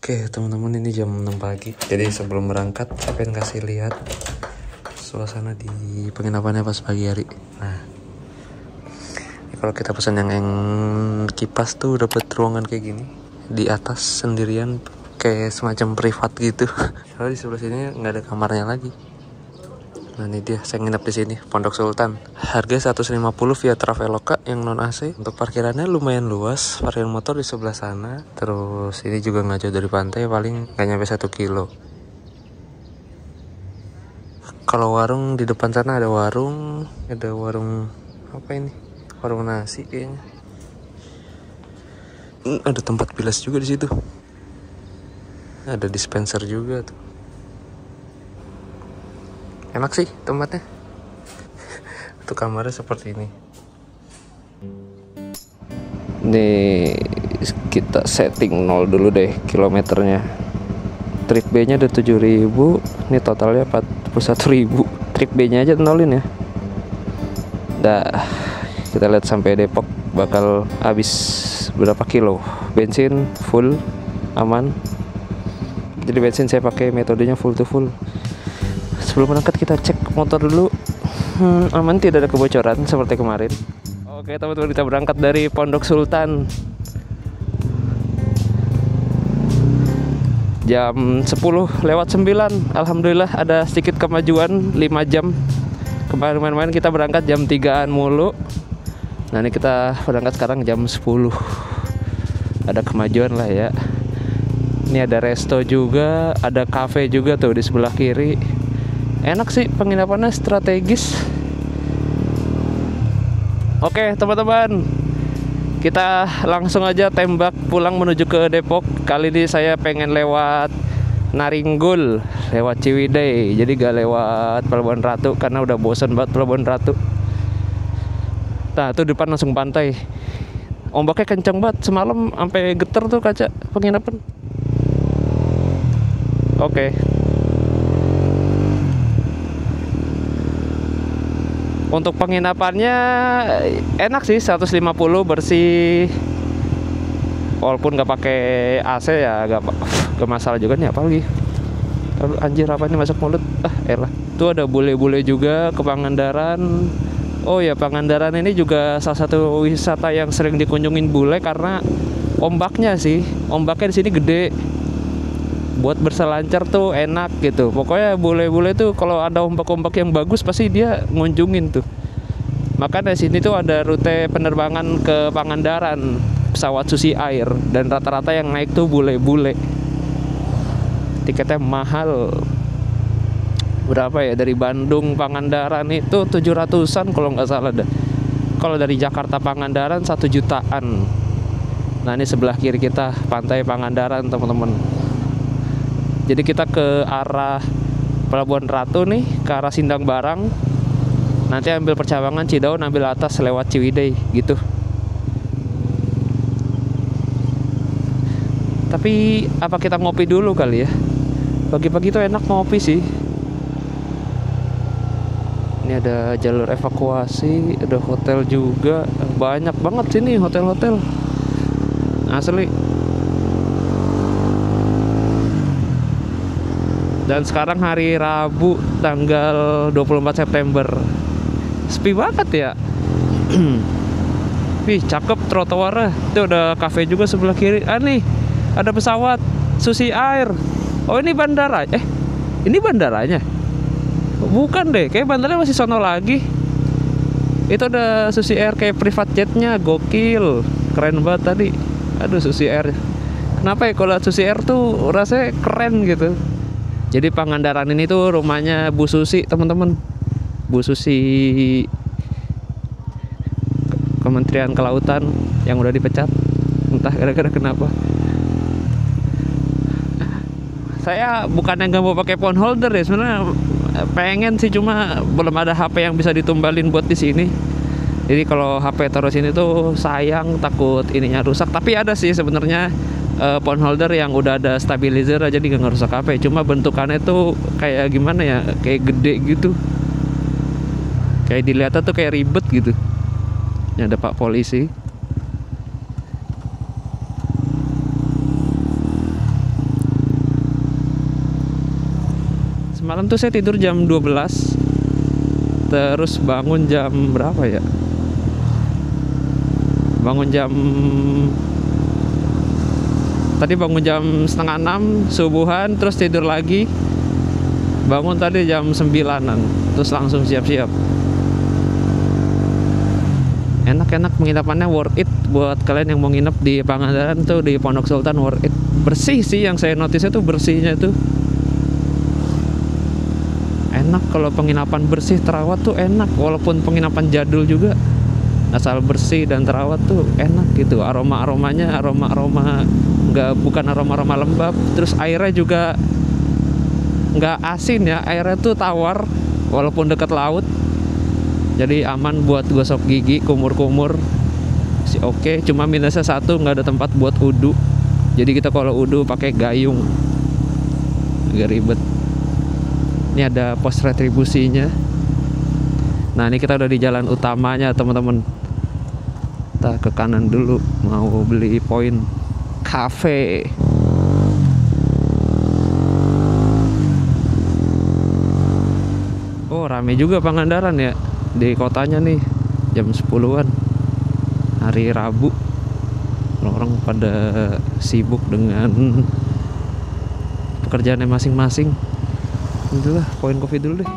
Oke teman-teman, ini jam 6 pagi. Jadi sebelum berangkat saya pengen kasih lihat suasana di penginapannya pas pagi hari. Nah, ini kalau kita pesan yang kipas tuh dapat ruangan kayak gini di atas sendirian, kayak semacam privat gitu. Kalau di sebelah sini nggak ada kamarnya lagi. Nah ini dia, saya nginep di sini, Pondok Sultan. Harga 150 via Traveloka yang non AC. Untuk parkirannya lumayan luas, parkir motor di sebelah sana. Terus ini juga nggak jauh dari pantai, paling nggak nyampe 1 kilo. Kalau warung di depan sana ada warung apa ini? Warung nasi kayaknya. Ada tempat bilas juga di situ. Ada dispenser juga tuh. Enak sih tempatnya. Untuk kamarnya seperti ini. Nih kita setting 0 dulu deh kilometernya. Trip B nya ada 7.000. Ini totalnya 41.000. Trip B nya aja nolin ya. Dah, kita lihat sampai Depok bakal habis berapa kilo. Bensin full, aman. Jadi bensin saya pakai metodenya full to full. Sebelum berangkat kita cek motor dulu. Aman, tidak ada kebocoran seperti kemarin. Oke teman-teman, kita berangkat dari Pondok Sultan jam 10:09. Alhamdulillah ada sedikit kemajuan 5 jam. Kemarin kita berangkat jam 3-an mulu. Nah ini kita berangkat sekarang jam 10. Ada kemajuan lah ya. Ini ada resto juga, ada cafe juga tuh di sebelah kiri. Enak sih, penginapannya strategis. Oke teman-teman, kita langsung aja tembak pulang menuju ke Depok. Kali ini saya pengen lewat Naringgul, lewat Ciwidey. Jadi gak lewat Pelabuhan Ratu karena udah bosen banget Pelabuhan Ratu. Nah tuh depan langsung pantai. Ombaknya kenceng banget, semalam sampai geter tuh kaca penginapan. Oke. Untuk penginapannya enak sih, 150 bersih. Walaupun nggak pakai AC ya gak masalah juga nih. Apalagi lalu anjir, apa ini masuk mulut. Elah. Tuh ada bule-bule juga ke Pangandaran. Oh ya, Pangandaran ini juga salah satu wisata yang sering dikunjungin bule karena ombaknya sih. Ombaknya di sini gede. Buat berselancar tuh enak gitu. Pokoknya bule-bule tuh kalau ada ombak-ombak yang bagus pasti dia ngunjungin tuh. Makanya di sini tuh ada rute penerbangan ke Pangandaran, pesawat Susi Air, dan rata-rata yang naik tuh bule-bule. Tiketnya mahal. Berapa ya, dari Bandung Pangandaran itu 700-an kalau nggak salah dah. Kalau dari Jakarta Pangandaran 1 jutaan. Nah ini sebelah kiri kita pantai Pangandaran teman-teman. Jadi kita ke arah Pelabuhan Ratu nih, ke arah Sindang Barang. Nanti ambil Percabangan Cidaun, ambil atas lewat Ciwidey gitu. Tapi apa kita ngopi dulu kali ya? Pagi-pagi tuh enak ngopi sih. Ini ada jalur evakuasi, ada hotel juga. Banyak banget sini hotel-hotel. Asli. Dan sekarang hari Rabu tanggal 24 September. Sepi banget ya. Wih, cakep trotoarnya. Itu ada cafe juga sebelah kiri. Nih, ada pesawat Susi Air. Oh, ini bandara. Ini bandaranya? Bukan deh, kayak bandaranya masih sono lagi. Itu ada Susi Air kayak private jetnya, gokil. Keren banget tadi. Aduh, Susi Air. Kenapa ya kalau Susi Air tuh rasanya keren gitu. Jadi Pangandaran ini tuh rumahnya Bu Susi teman-teman. Bu Susi Kementerian Kelautan yang udah dipecat. Entah gara-gara kenapa. Saya bukan yang gak mau pakai phone holder ya, sebenarnya pengen sih, cuma belum ada HP yang bisa ditumbalin buat di sini. Jadi kalau HP taruh sini tuh sayang, takut ininya rusak. Tapi ada sih sebenarnya phone holder yang udah ada stabilizer aja, jadi gak ngerusak HP. Cuma bentukannya tuh kayak gimana ya, kayak gede gitu. Kayak dilihatnya tuh kayak ribet gitu. Ini ada Pak Polisi. Semalam tuh saya tidur jam 12. Terus bangun jam berapa ya? Tadi bangun jam setengah 6 subuhan, terus tidur lagi. Bangun tadi jam 9-an, terus langsung siap-siap. Enak-enak penginapannya, worth it buat kalian yang mau nginep di Pangandaran tuh, di Pondok Sultan, worth it. Bersih sih, yang saya notice tuh bersihnya tuh. Enak kalau penginapan bersih, terawat tuh enak. Walaupun penginapan jadul juga, asal bersih dan terawat tuh enak gitu. Aroma-aromanya aroma-aroma bukan aroma-aroma lembab. Terus airnya juga nggak asin ya, airnya tuh tawar walaupun dekat laut. Jadi aman buat gosok gigi, kumur-kumur sih oke. Cuma minusnya satu, nggak ada tempat buat wudu. Jadi kita kalau wudu pakai gayung, agak ribet. Ini ada pos retribusinya. Nah, ini kita udah di jalan utamanya, teman-teman. Kita ke kanan dulu, mau beli poin cafe. Oh, rame juga Pangandaran ya di kotanya nih, jam 10-an hari Rabu. Orang pada sibuk dengan pekerjaannya masing-masing. Itulah, poin kopi dulu deh.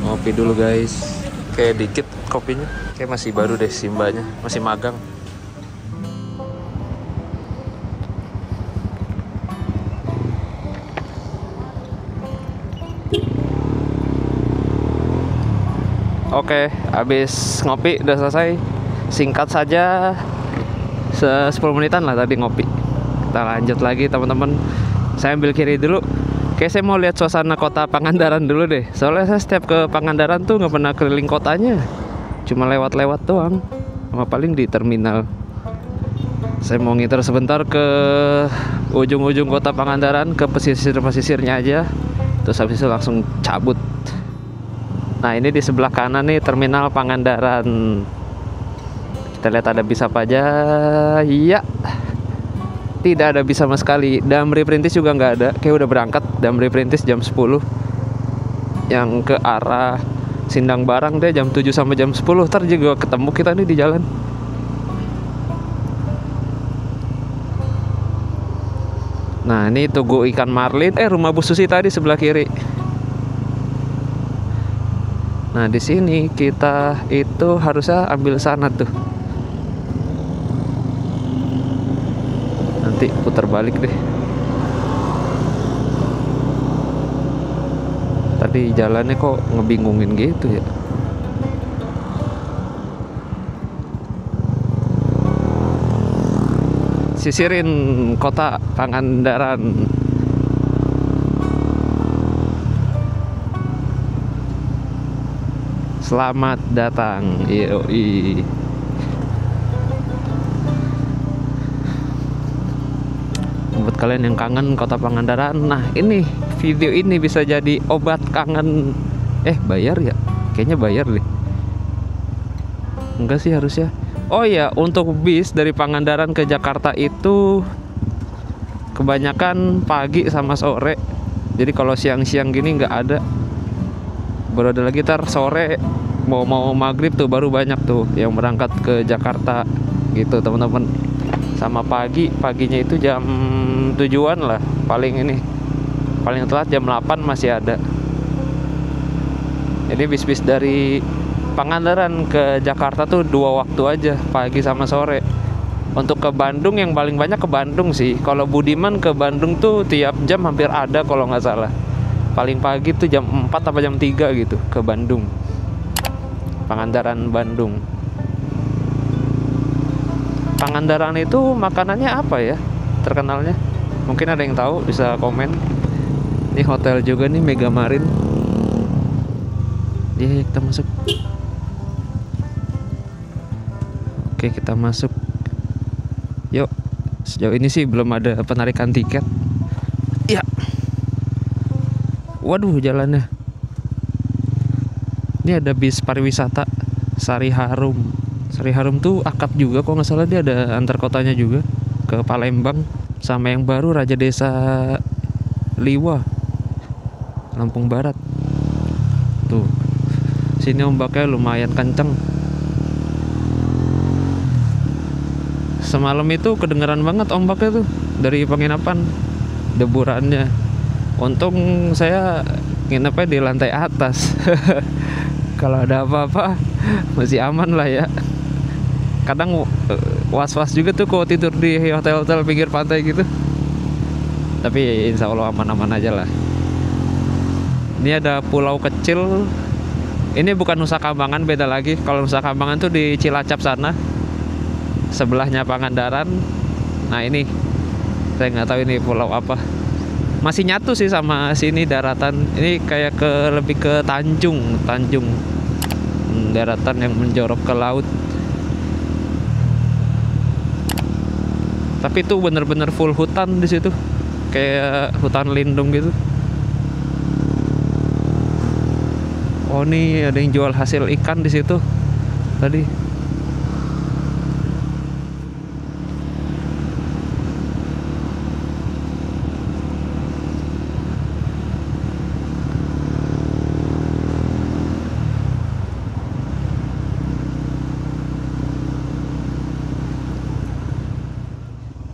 Ngopi dulu guys. Kayak dikit kopinya. Kayak masih baru deh Simbanya, masih magang. Oke, habis ngopi udah selesai. Singkat saja, 10 menitan lah tadi ngopi. Kita lanjut lagi teman-teman. Saya ambil kiri dulu. Kayak saya mau lihat suasana kota Pangandaran dulu deh. Soalnya saya setiap ke Pangandaran tuh nggak pernah keliling kotanya, cuma lewat-lewat doang, sama paling di terminal. Saya mau ngiter sebentar ke ujung-ujung kota Pangandaran, ke pesisir-pesisirnya aja. Terus habis itu langsung cabut. Nah, ini di sebelah kanan nih terminal Pangandaran. Kita lihat ada bis apa aja. Iya, tidak ada bis sama sekali. Damri Perintis juga nggak ada. Kayak udah berangkat Damri Perintis jam 10. Yang ke arah Sindang Barang deh jam 7 sampai jam 10. Ntar juga ketemu kita nih di jalan. Nah, ini Tugu Ikan Marlin. Rumah Bu Susi tadi sebelah kiri. Nah, di sini kita itu harusnya ambil sana tuh. Nanti putar balik deh. Tadi jalannya kok ngebingungin gitu ya. Sisirin kota Pangandaran. Selamat datang. Yoi. Buat kalian yang kangen kota Pangandaran, nah ini video ini bisa jadi obat kangen. Bayar ya? Kayaknya bayar deh. Enggak sih harusnya. Oh ya, untuk bis dari Pangandaran ke Jakarta itu kebanyakan pagi sama sore. Jadi kalau siang-siang gini nggak ada. Baru ada lagi ntar sore mau maghrib tuh baru banyak tuh yang berangkat ke Jakarta gitu teman-teman. Sama paginya itu jam 7-an lah paling telat jam 8 masih ada. Jadi bis-bis dari Pangandaran ke Jakarta tuh 2 waktu aja, pagi sama sore. Untuk ke Bandung yang paling banyak ke Bandung sih. Kalau Budiman ke Bandung tuh tiap jam hampir ada kalau nggak salah. Paling pagi tuh jam 4 atau jam 3 gitu ke Bandung. Pangandaran Bandung. Pangandaran itu makanannya apa ya terkenalnya? Mungkin ada yang tahu bisa komen. Ini hotel juga nih, Mega Marin. Kita masuk. Oke, kita masuk. Yuk. Sejauh ini sih belum ada penarikan tiket. Ya. Waduh, jalannya. Ini ada bis pariwisata Sari Harum. Sari Harum tuh akap juga, kok nggak salah dia ada antar kotanya juga ke Palembang. Sama yang baru Raja Desa Liwa, Lampung Barat. Tuh, sini ombaknya lumayan kenceng. Semalam itu kedengeran banget ombaknya tuh dari penginapan, deburannya. Untung saya nginepnya di lantai atas. Kalau ada apa-apa masih aman lah ya. Kadang was-was juga tuh kalau tidur di hotel-hotel pinggir pantai gitu. Tapi insya Allah aman-aman aja lah. Ini ada pulau kecil. Ini bukan Nusa Kambangan, beda lagi. Kalau Nusa Kambangan tuh di Cilacap sana, sebelahnya Pangandaran. Nah ini saya nggak tahu ini pulau apa. Masih nyatu sih sama sini daratan. Ini kayak lebih ke Tanjung, daratan yang menjorok ke laut. Tapi itu bener-bener full hutan di situ, kayak hutan lindung gitu. Oh nih ada yang jual hasil ikan di situ tadi.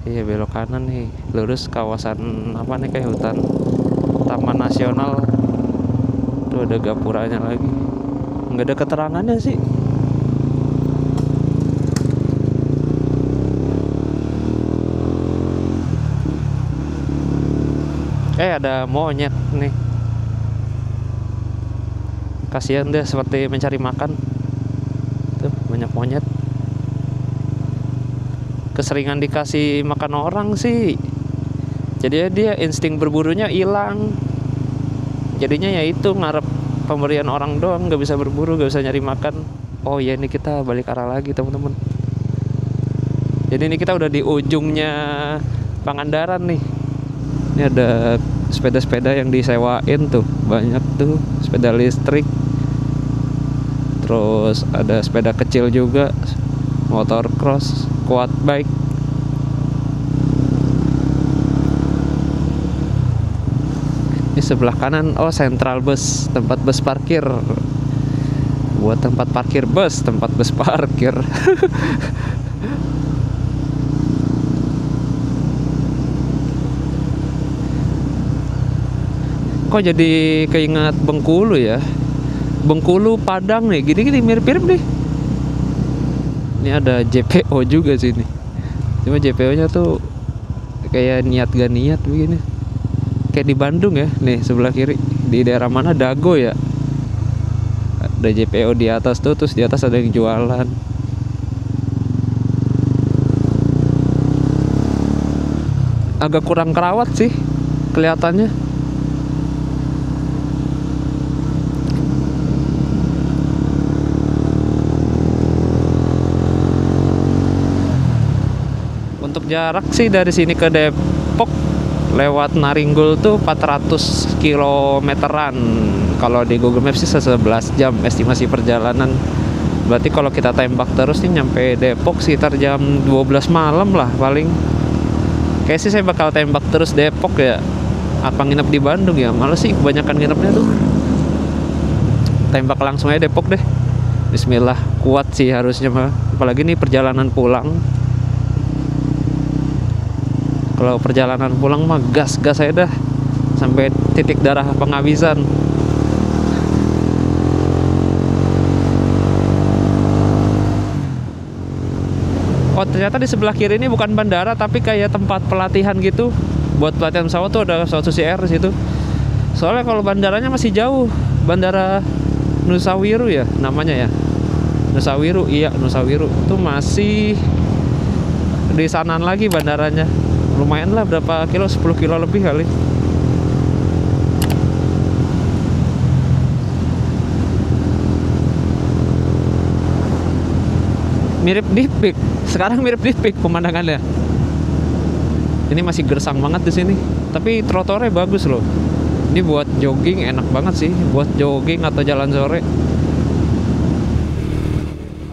Iya belok kanan nih, lurus kawasan apa nih, kayak hutan Taman Nasional. Tuh ada gapuranya lagi. Nggak ada keterangannya sih. Ada monyet nih. Kasihan deh, seperti mencari makan. Tuh banyak monyet. Keseringan dikasih makan orang sih, jadi dia insting berburunya hilang. Jadinya ya itu ngarep pemberian orang doang, nggak bisa berburu, nggak bisa nyari makan. Oh ya ini kita balik arah lagi teman-teman. Jadi ini kita udah di ujungnya Pangandaran nih. Ini ada sepeda-sepeda yang disewain tuh, banyak tuh sepeda listrik. Terus ada sepeda kecil juga, motor cross, quad bike. Ini sebelah kanan, oh Central Bus, tempat bus parkir. Buat tempat parkir bus, tempat bus parkir. Kok jadi keinget Bengkulu ya? Bengkulu Padang nih, gini-gini mirip-mirip nih. Ini ada JPO juga sini. Cuma JPO-nya tuh kayak niat gak niat begini. Kayak di Bandung ya, nih sebelah kiri. Di daerah mana, Dago ya. Ada JPO di atas tuh, terus di atas ada yang jualan. Agak kurang kerawat sih kelihatannya. Untuk jarak sih dari sini ke Depok lewat Naringgul tuh 400 kilometeran. Kalau di Google Maps sih 11 jam estimasi perjalanan. Berarti kalau kita tembak terus nih nyampe Depok sekitar jam 12 malam lah paling. Kayak sih saya bakal tembak terus Depok ya. Apa nginep di Bandung ya? Malah sih kebanyakan nginepnya tuh tembak langsung aja Depok deh. Bismillah, kuat sih harusnya mah. Apalagi nih perjalanan pulang. Kalau perjalanan pulang mah gas-gas aja dah sampai titik darah penghabisan. Oh ternyata di sebelah kiri ini bukan bandara tapi kayak tempat pelatihan gitu. Buat pelatihan pesawat tuh ada pesawat Susi Air di situ. Soalnya kalau bandaranya masih jauh, Bandara Nusawiru ya namanya ya. Nusawiru, iya Nusawiru. Itu masih di sanaan lagi bandaranya. Lumayan lah, berapa kilo, 10 kilo lebih kali. Mirip Dipik, sekarang mirip Dipik pemandangannya. Ini masih gersang banget di sini, tapi trotoarnya bagus loh. Ini buat jogging enak banget sih, buat jogging atau jalan sore.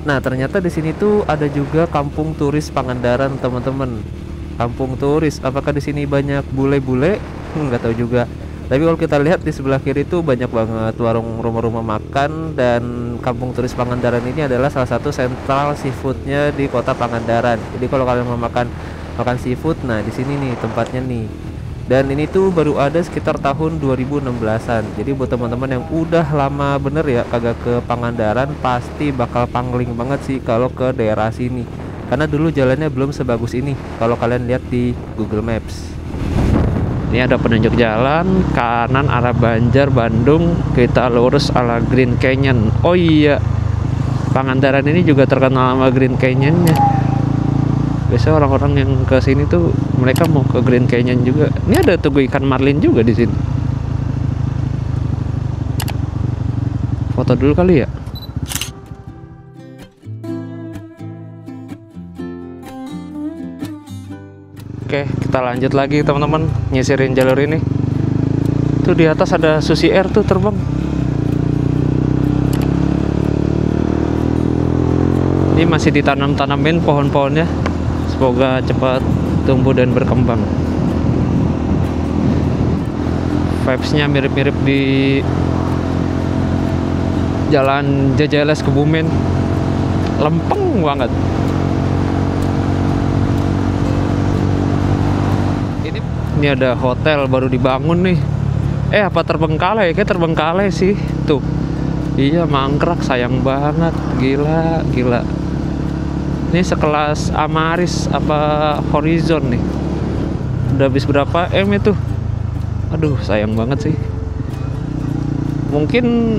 Nah ternyata di sini tuh ada juga kampung turis Pangandaran teman-teman. Kampung turis, apakah di sini banyak bule-bule nggak tahu juga. Tapi kalau kita lihat di sebelah kiri itu banyak banget warung, rumah-rumah makan, dan Kampung Turis Pangandaran ini adalah salah satu sentral seafoodnya di kota Pangandaran. Jadi kalau kalian mau makan seafood, nah di sini nih tempatnya nih. Dan ini tuh baru ada sekitar tahun 2016-an. Jadi buat teman-teman yang udah lama bener ya kagak ke Pangandaran, pasti bakal pangling banget sih kalau ke daerah sini. Karena dulu jalannya belum sebagus ini kalau kalian lihat di Google Maps. Ini ada penunjuk jalan kanan arah Banjar, Bandung, kita lurus ala Green Canyon. Oh iya, Pangandaran ini juga terkenal sama Green Canyonnya. Biasanya orang-orang yang ke sini tuh mereka mau ke Green Canyon juga. Ini ada tugu ikan marlin juga di sini. Foto dulu kali ya. Oke, kita lanjut lagi teman-teman, nyisirin jalur ini. Tuh di atas ada Susi Air tuh terbang. Ini masih ditanam-tanamin pohon-pohonnya. Semoga cepat tumbuh dan berkembang. Vibes-nya mirip-mirip di Jalan JJLS Kebumen. Lempeng banget. Ini ada hotel baru dibangun nih. Apa terbengkalai? Kayak terbengkalai sih. Tuh. Iya, mangkrak, sayang banget. Gila, gila. Ini sekelas Amaris apa Horizon nih. Udah habis berapa M itu? Aduh, sayang banget sih. Mungkin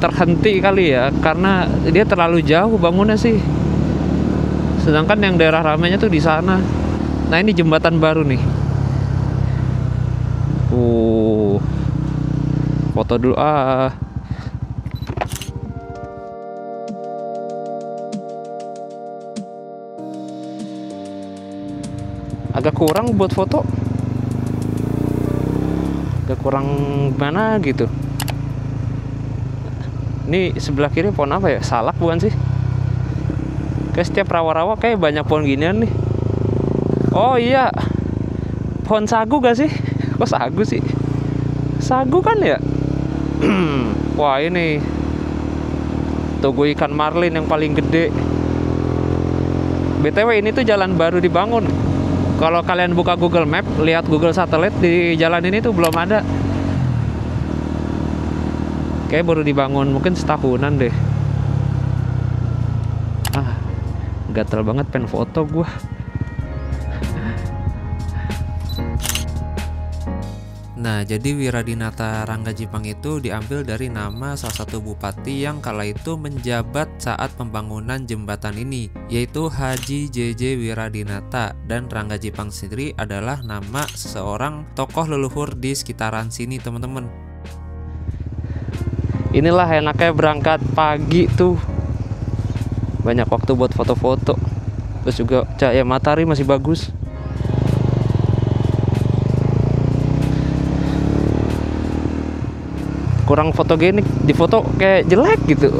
terhenti kali ya, karena dia terlalu jauh bangunnya sih. Sedangkan yang daerah ramainya tuh di sana. Nah, ini jembatan baru nih. Foto dulu agak kurang buat foto. Agak kurang mana gitu. Ini sebelah kiri pohon apa ya? Salak bukan sih? Kayak setiap rawa-rawa kayak banyak pohon ginian nih. Oh iya, pohon sagu gak sih? Kok sagu sih? Sagu kan ya? Wah, ini tugu ikan marlin yang paling gede. BTW ini tuh jalan baru dibangun. Kalau kalian buka Google Map, lihat Google Satellite, di jalan ini tuh belum ada. Kayak baru dibangun mungkin setahunan deh. Gatel banget pengen foto gua. Nah, jadi Wiradinata Ranggajipang itu diambil dari nama salah satu bupati yang kala itu menjabat saat pembangunan jembatan ini, yaitu Haji JJ Wiradinata, dan Ranggajipang sendiri adalah nama seseorang tokoh leluhur di sekitaran sini, teman-teman. Inilah enaknya berangkat pagi tuh. Banyak waktu buat foto-foto. Terus juga cahaya matahari masih bagus. Kurang fotogenik, di foto kayak jelek gitu.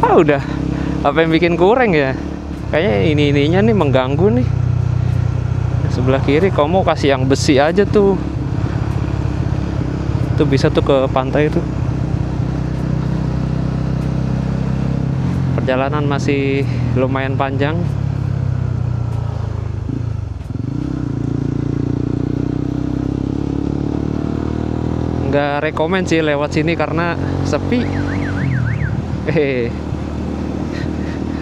Udah, apa yang bikin kurang ya? Kayaknya ininya nih mengganggu nih. Sebelah kiri kamu mau kasih yang besi aja tuh. Tuh bisa tuh ke pantai tuh. Perjalanan masih lumayan panjang. Nggak rekomen sih lewat sini karena sepi.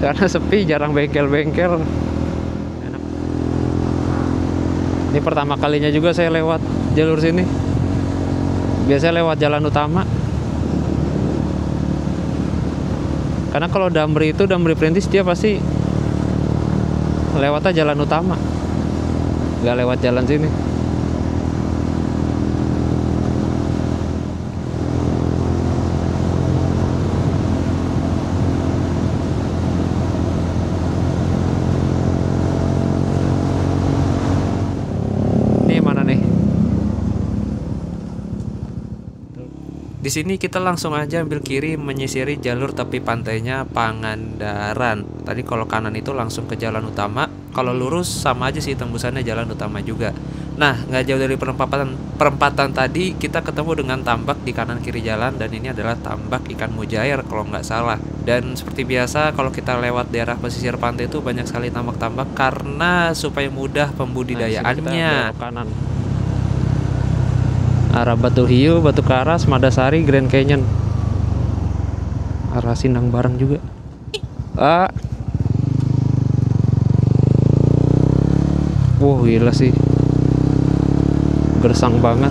Karena sepi, jarang bengkel-bengkel. Enak. Ini pertama kalinya juga saya lewat jalur sini. Biasanya lewat jalan utama. Karena kalau Damri itu, Damri Perintis, dia pasti lewatnya jalan utama, nggak lewat jalan sini. Di sini kita langsung aja ambil kiri menyisiri jalur tepi pantainya Pangandaran. Tadi kalau kanan itu langsung ke jalan utama, kalau lurus sama aja sih tembusannya jalan utama juga. Nah, nggak jauh dari perempatan tadi kita ketemu dengan tambak di kanan kiri jalan, dan ini adalah tambak ikan mujair kalau nggak salah. Dan seperti biasa kalau kita lewat daerah pesisir pantai itu banyak sekali tambak-tambak karena supaya mudah pembudidayaannya. Kanan. Arah Batu Hiu, Batu Karas, Madasari, Grand Canyon. Arah Sindang Barang juga. Wow, gila sih. Gersang banget.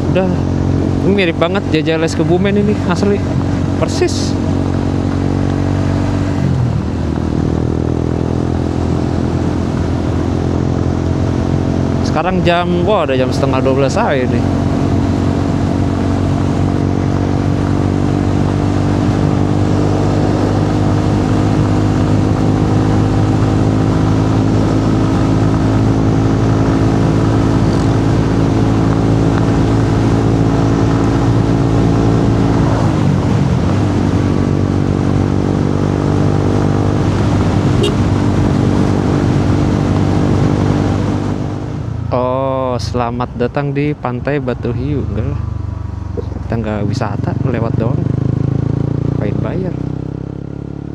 Udah, ini mirip banget Jajales Kebumen ini, asli persis. Sekarang ada jam setengah 12 aja nih. Selamat datang di Pantai Batu Hiu. Enggak lah, kita nggak wisata, lewat doang, ngapain bayar.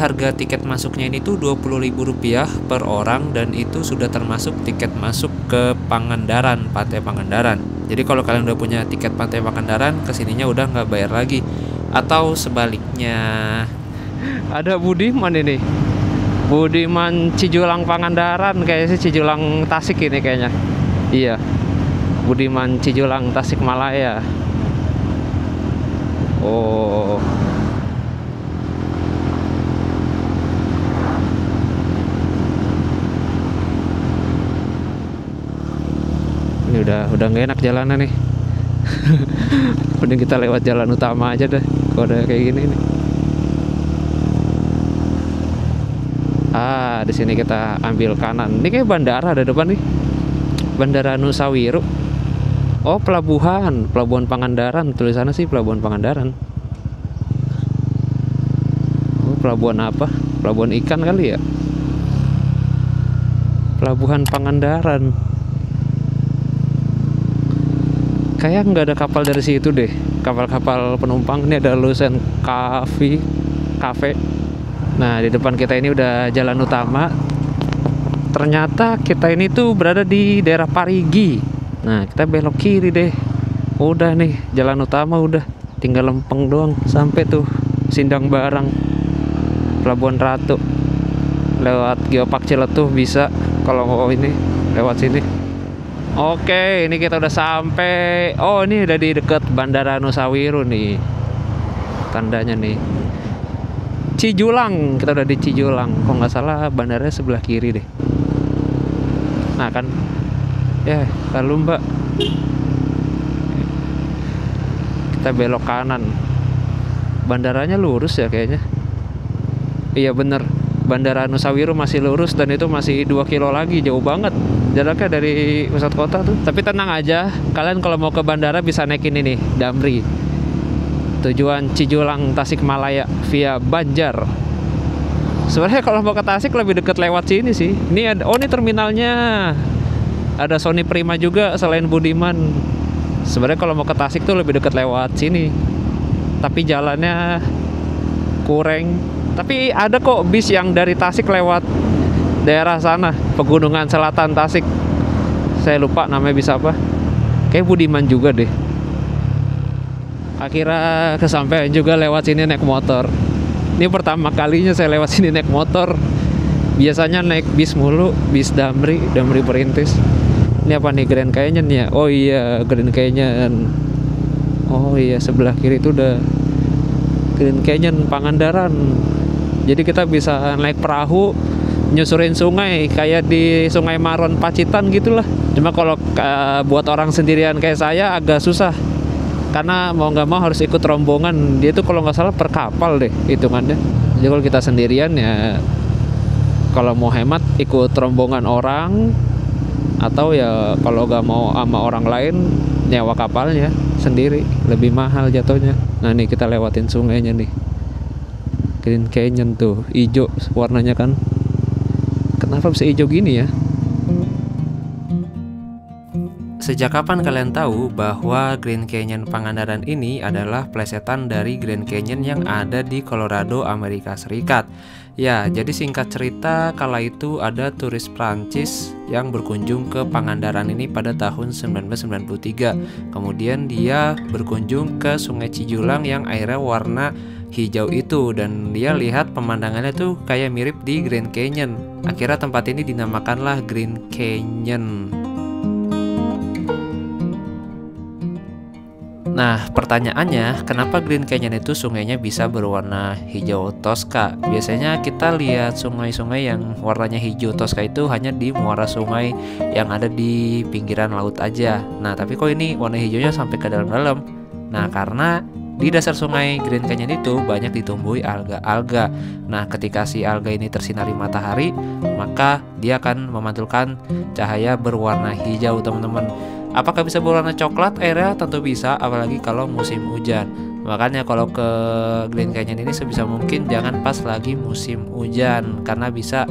Harga tiket masuknya ini tuh Rp20.000 per orang, dan itu sudah termasuk tiket masuk ke Pangandaran, Pantai Pangandaran. Jadi kalau kalian udah punya tiket Pantai Pangandaran, kesininya udah nggak bayar lagi. Atau sebaliknya. Ada Budiman ini, Budiman Cijulang Pangandaran, kayaknya sih Cijulang Tasik ini kayaknya. Iya, Budiman Cijulang Tasikmalaya. Oh, ini udah nggak enak jalanan nih. Mending kita lewat jalan utama aja deh kalau udah kayak gini nih. Di sini kita ambil kanan. Ini kayak bandara ada depan nih. Bandara Nusawiru. Oh, pelabuhan Pangandaran. Tulisannya sih Pelabuhan Pangandaran. Oh, pelabuhan apa? Pelabuhan ikan kali ya? Pelabuhan Pangandaran. Kayak nggak ada kapal dari situ deh. Kapal-kapal penumpang. Ini ada Lucent Cafe. Nah, di depan kita ini udah jalan utama. Ternyata kita ini tuh berada di daerah Parigi. Nah, kita belok kiri deh. Udah nih, jalan utama udah. Tinggal lempeng doang sampai tuh Sindang Barang, Pelabuhan Ratu. Lewat Geopark Ciletuh bisa kalau mau ini lewat sini. Oke, ini kita udah sampai. Oh, ini udah di dekat Bandara Nusawiru nih. Tandanya nih. Cijulang, kita udah di Cijulang. Kalau nggak salah bandaranya sebelah kiri deh. Nah kan, ya lalu Mbak, kita belok kanan. Bandaranya lurus ya kayaknya. Iya bener, Bandara Nusawiru masih lurus, dan itu masih 2 kilo lagi, jauh banget jaraknya dari pusat kota tuh. Tapi tenang aja, kalian kalau mau ke bandara bisa naikin ini Damri, tujuan Cijulang Tasikmalaya via Banjar. Sebenarnya kalau mau ke Tasik lebih deket lewat sini sih. Ini ada, ini terminalnya. Ada Sony Prima juga selain Budiman. Sebenarnya kalau mau ke Tasik tuh lebih deket lewat sini. Tapi jalannya kurang. Tapi ada kok bis yang dari Tasik lewat daerah sana, Pegunungan Selatan Tasik. Saya lupa namanya bis apa. Kayak Budiman juga deh. Akhirnya kesampaian juga lewat sini naik motor. Ini pertama kalinya saya lewat sini naik motor. Biasanya naik bis mulu, bis Damri Perintis. Ini apa nih, Grand Canyon ya? Oh iya, Grand Canyon. Oh iya, sebelah kiri itu udah Grand Canyon Pangandaran. Jadi kita bisa naik perahu, nyusurin sungai kayak di Sungai Maron Pacitan gitulah. Cuma kalau buat orang sendirian kayak saya agak susah. Karena mau nggak mau harus ikut rombongan. Dia tuh kalau nggak salah per kapal deh hitungannya. Jadi kalau kita sendirian ya, kalau mau hemat ikut rombongan orang, atau ya kalau nggak mau sama orang lain nyewa kapalnya sendiri, lebih mahal jatuhnya. Nah nih kita lewatin sungainya nih, Grand Canyon tuh hijau warnanya kan. Kenapa bisa hijau gini ya? Sejak kapan kalian tahu bahwa Grand Canyon Pangandaran ini adalah plesetan dari Grand Canyon yang ada di Colorado, Amerika Serikat? Ya, jadi singkat cerita, kala itu ada turis Prancis yang berkunjung ke Pangandaran ini pada tahun 1993. Kemudian dia berkunjung ke Sungai Cijulang yang airnya warna hijau itu, dan dia lihat pemandangannya tuh kayak mirip di Grand Canyon. Akhirnya tempat ini dinamakanlah Grand Canyon. Nah, pertanyaannya, kenapa Grand Canyon itu sungainya bisa berwarna hijau toska? Biasanya kita lihat sungai-sungai yang warnanya hijau toska itu hanya di muara sungai yang ada di pinggiran laut aja. Nah, tapi kok ini warna hijaunya sampai ke dalam-dalam? Nah, karena di dasar sungai Grand Canyon itu banyak ditumbuhi alga-alga. Nah, ketika si alga ini tersinari matahari, maka dia akan memantulkan cahaya berwarna hijau, teman-teman. Apakah bisa berwarna coklat airnya? Tentu bisa, apalagi kalau musim hujan. Makanya kalau ke Grand Canyon ini sebisa mungkin jangan pas lagi musim hujan, karena bisa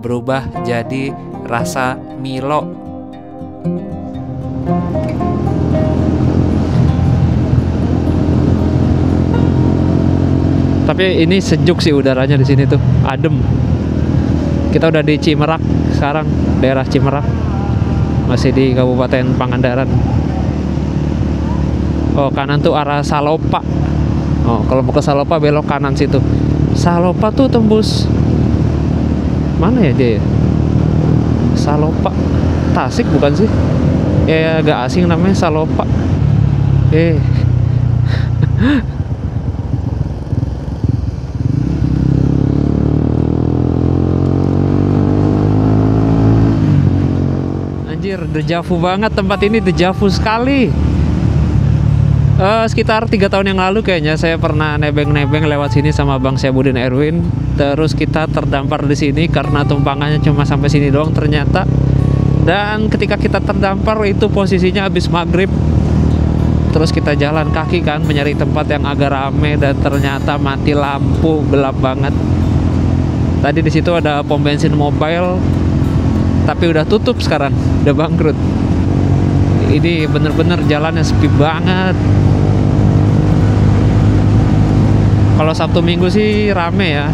berubah jadi rasa Milo. Tapi ini sejuk sih udaranya di sini tuh, adem. Kita udah di Cimerak sekarang, daerah Cimerak. Masih di Kabupaten Pangandaran. Oh, kanan tuh arah Salopa. Oh, kalau mau ke Salopa belok kanan situ. Salopa tuh tembus mana ya dia ya? Salopa, Tasik bukan sih? Ya agak asing namanya Salopa. Dejavu banget tempat ini, dejavu sekali. Sekitar 3 tahun yang lalu kayaknya saya pernah nebeng-nebeng lewat sini sama Bang Syabudin Erwin. Terus kita terdampar di sini karena tumpangannya cuma sampai sini doang ternyata. Dan ketika kita terdampar itu posisinya habis maghrib. Terus kita jalan kaki kan mencari tempat yang agak rame, dan ternyata mati lampu, gelap banget. Tadi di situ ada pom bensin mobile, tapi udah tutup sekarang, udah bangkrut. Ini bener-bener jalannya sepi banget. Kalau Sabtu Minggu sih rame ya,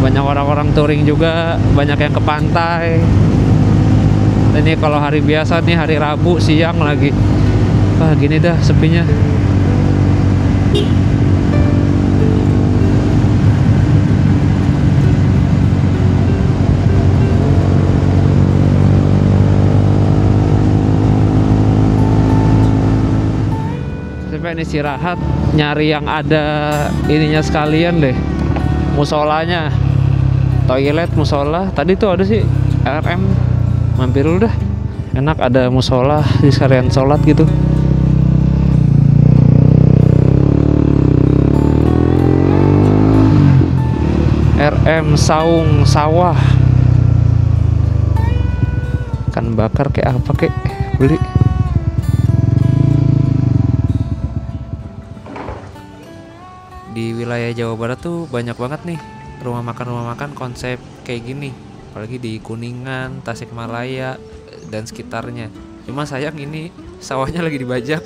banyak orang-orang touring juga, banyak yang ke pantai. Dan ini kalau hari biasa nih, hari Rabu siang lagi, wah gini dah sepinya. Ini istirahat, nyari yang ada ininya sekalian deh, musolanya, toilet, musola. Tadi tuh ada sih RM, mampir dulu dah, enak ada musola di sekalian sholat gitu. RM Saung Sawah, kan bakar kayak apa kek, beli. Di wilayah Jawa Barat tuh banyak banget nih rumah makan konsep kayak gini, apalagi di Kuningan, Tasikmalaya, dan sekitarnya. Cuma sayang ini sawahnya lagi dibajak.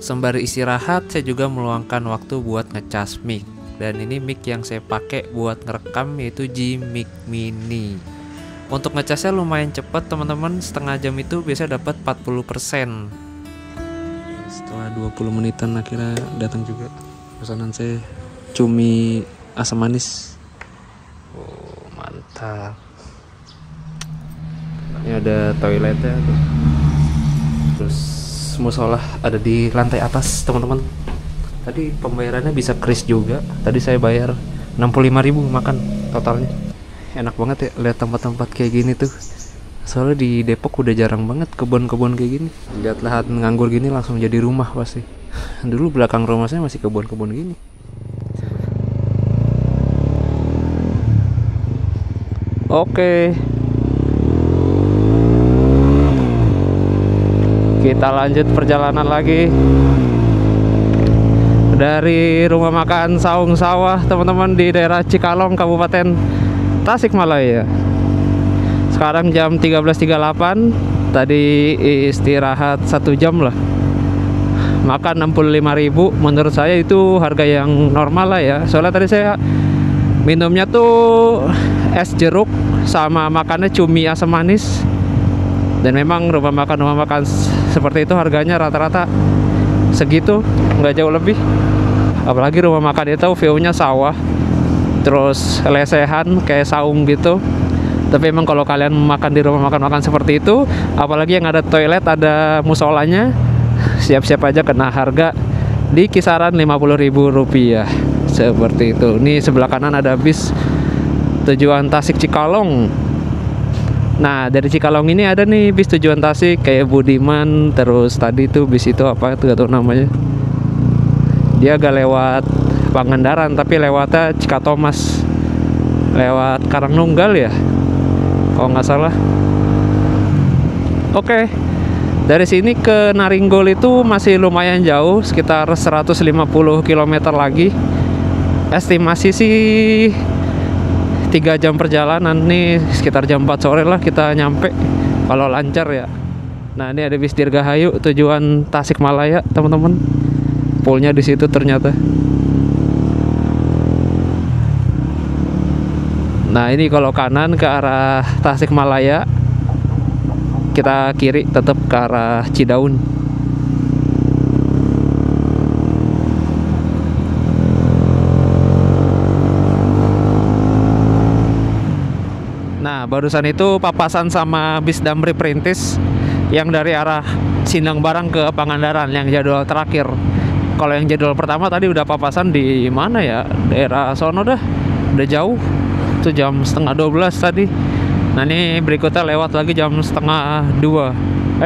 Sembari istirahat, saya juga meluangkan waktu buat ngecas mic. Dan ini mic yang saya pakai buat ngerekam yaitu G-Mic Mini. Untuk ngecasnya lumayan cepat teman-teman, setengah jam itu biasa dapat 40%. Setelah 20 menitan akhirnya datang juga pesanan saya, cumi asam manis. Oh mantap. Ini ada toiletnya tuh. Terus musola ada di lantai atas teman-teman. Tadi pembayarannya bisa kris juga. Tadi saya bayar 65.000 makan totalnya. Enak banget ya lihat tempat-tempat kayak gini tuh. Soalnya di Depok udah jarang banget kebun-kebun kayak gini. Lihat lahan nganggur gini langsung jadi rumah pasti. Dulu belakang rumah saya masih kebun-kebun gini. Oke. Kita lanjut perjalanan lagi. dari rumah makan Saung Sawah teman-teman di daerah Cikalong, Kabupaten Tasikmalaya. Sekarang jam 13.38. Tadi istirahat 1 jam lah. Makan 65.000. Menurut saya itu harga yang normal lah ya. Soalnya tadi saya minumnya tuh es jeruk sama makannya cumi asam manis. Dan memang rumah makan seperti itu harganya rata-rata segitu, nggak jauh lebih. Apalagi rumah makan itu view-nya sawah, terus lesehan kayak saung gitu. Tapi emang kalau kalian makan di rumah makan seperti itu, apalagi yang ada toilet, ada musolanya, siap-siap aja kena harga di kisaran Rp50.000 seperti itu. Nih sebelah kanan ada bis tujuan Tasik Cikalong. Nah dari Cikalong ini ada nih bis tujuan Tasik kayak Budiman, terus tadi tuh bis itu apa tuh gak tau namanya. Dia gak lewat Pangandaran tapi lewatnya Cikatomas, lewat Karangnunggal ya kalau nggak salah. Oke, dari sini ke Naringgol itu masih lumayan jauh, sekitar 150 km lagi. Estimasi sih 3 jam perjalanan nih, sekitar jam 4 sore lah kita nyampe kalau lancar ya. Nah ini ada bis Dirgahayu tujuan Tasikmalaya teman-teman. Poolnya di situ ternyata. Nah ini kalau kanan ke arah Tasikmalaya, kita kiri tetap ke arah Cidaun. Nah barusan itu papasan sama bis Damri Perintis yang dari arah Sindang Barang ke Pangandaran yang jadwal terakhir. Kalau yang jadwal pertama tadi udah papasan di mana ya, daerah sono dah, udah jauh. Itu jam 11:30 tadi. Nah ini berikutnya lewat lagi jam 1:30.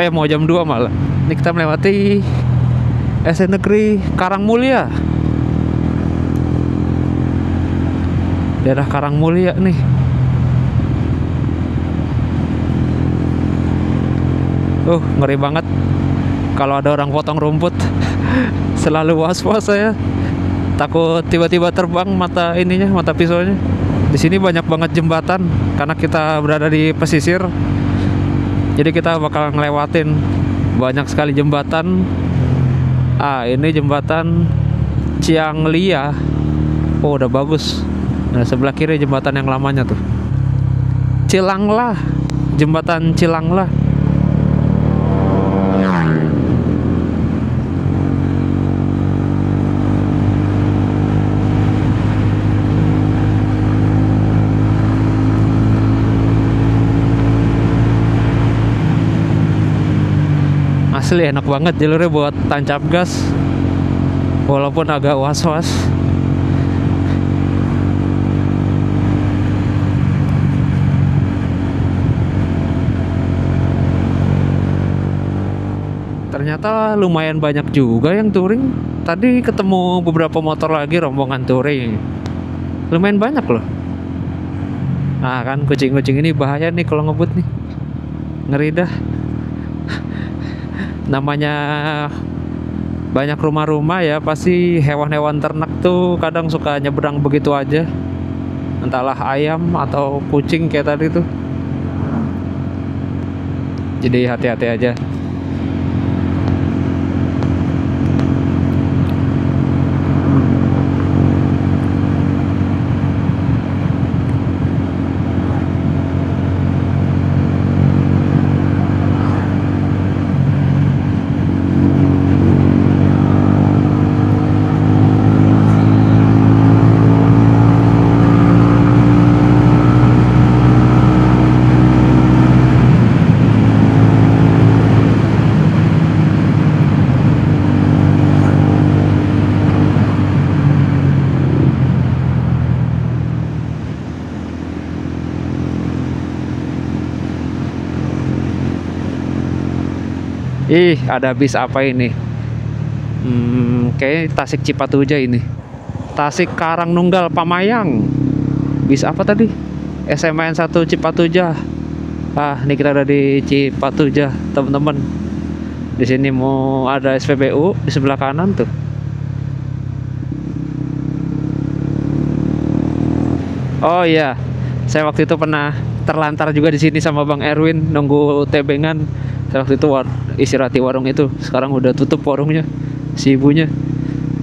Mau jam 2 malah. Ini kita melewati SD Negeri Karangmulia, daerah Karangmulia nih. Ngeri banget kalau ada orang potong rumput. Selalu was-was saya, takut tiba-tiba terbang mata pisaunya. Di sini banyak banget jembatan karena kita berada di pesisir. Jadi kita bakal ngelewatin banyak sekali jembatan. Ini jembatan Cianglia. Udah bagus. Nah, sebelah kiri jembatan yang lamanya tuh. Cilanglah. Jembatan Cilanglah. Asli enak banget jalurnya buat tancap gas, walaupun agak was-was. Ternyata lumayan banyak juga yang touring. Tadi ketemu beberapa motor lagi rombongan touring, lumayan banyak loh. Nah kan kucing-kucing ini bahaya nih kalau ngebut nih, ngeri dah. Namanya banyak rumah-rumah ya, pasti hewan-hewan ternak tuh kadang suka nyebrang begitu aja, entahlah ayam atau kucing kayak tadi tuh. Jadi hati-hati aja. Ih, ada bis apa ini? Kayak Tasik Cipatuja ini. Tasik Karangnunggal Pamayang. Bis apa tadi? SMN 1 Cipatuja. Ini kita ada di Cipatuja, teman-teman. Di sini mau ada SPBU di sebelah kanan tuh. Oh iya, saya waktu itu pernah terlantar juga di sini sama Bang Erwin nunggu tebengan. Saya waktu itu istirahat di warung itu. Sekarang udah tutup warungnya, si ibunya.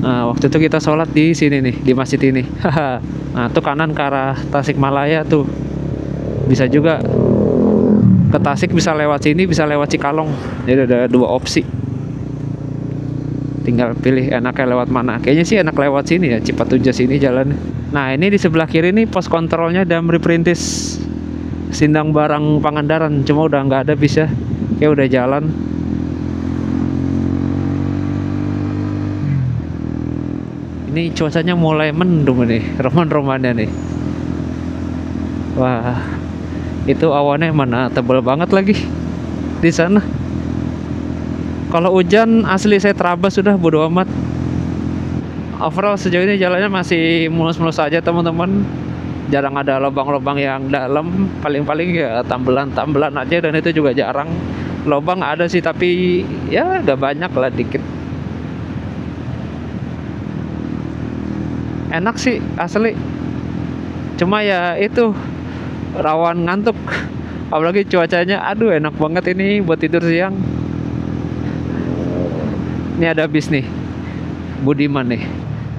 Nah, waktu itu kita sholat di sini nih, di masjid ini. Nah, tuh kanan ke arah Tasikmalaya tuh. Bisa juga ke Tasik, bisa lewat sini, bisa lewat Cikalong. Jadi ada dua opsi. Tinggal pilih enaknya lewat mana. Kayaknya sih enak lewat sini ya, Cipatuja sini jalannya. Nah, ini di sebelah kiri nih pos kontrolnya Damri Perintis Sindang Barang Pangandaran. Cuma udah nggak ada bis ya. Kayak udah jalan. Ini cuacanya mulai mendung nih, roman-romannya nih. Wah, itu awannya mana tebal banget lagi di sana. Kalau hujan asli saya terabas, sudah bodo amat. Overall sejauh ini jalannya masih mulus-mulus aja teman-teman. Jarang ada lubang-lubang yang dalam. Paling-paling ya tambelan-tambelan aja, dan itu juga jarang. Lubang ada sih tapi ya gak banyak lah, dikit. Enak sih asli. Cuma ya itu rawan ngantuk. Apalagi cuacanya, aduh enak banget ini buat tidur siang. Ini ada bis nih, Budiman nih,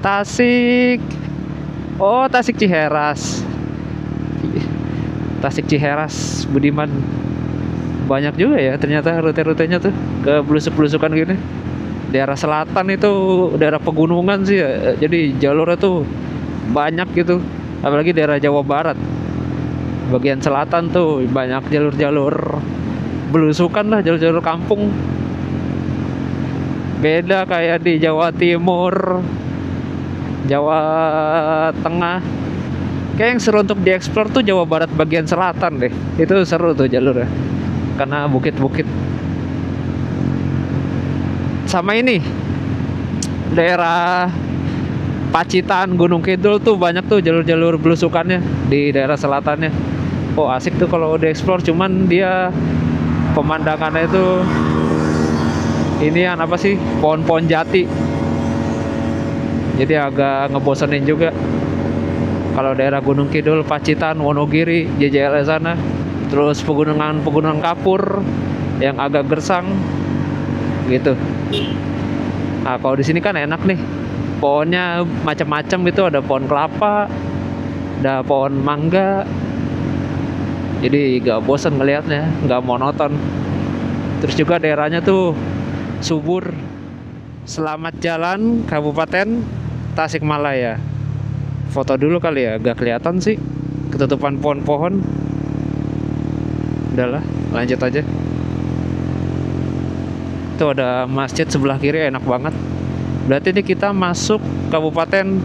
Tasik. Oh, Tasik Ciheras. Tasik Ciheras Budiman. Banyak juga ya ternyata rute-rutenya tuh, ke belusuk-belusukan gini. Daerah selatan itu daerah pegunungan sih ya, jadi jalurnya tuh banyak gitu. Apalagi daerah Jawa Barat, bagian selatan tuh banyak jalur-jalur belusukan lah, jalur-jalur kampung. Beda kayak di Jawa Timur, Jawa Tengah. Kayak yang seru untuk dieksplor tuh Jawa Barat bagian selatan deh. Itu seru tuh jalurnya, karena bukit-bukit. Sama ini daerah Pacitan, Gunung Kidul tuh banyak tuh jalur-jalur belusukannya di daerah selatannya. Oh, asik tuh kalau dieksplor. Cuman dia pemandangannya itu ini yang apa sih, pohon-pohon jati, jadi agak ngebosenin juga. Kalau daerah Gunung Kidul, Pacitan, Wonogiri, JJL sana, terus pegunungan kapur yang agak gersang gitu. Nah, kalau di sini kan enak nih, pohonnya macam-macam itu, ada pohon kelapa, ada pohon mangga, jadi gak bosen ngelihatnya, gak monoton. Terus juga daerahnya tuh subur. Selamat jalan Kabupaten Tasikmalaya. Foto dulu kali ya, gak kelihatan sih, ketutupan pohon-pohon. Udahlah, lanjut aja. Itu ada masjid sebelah kiri, enak banget. Berarti ini kita masuk Kabupaten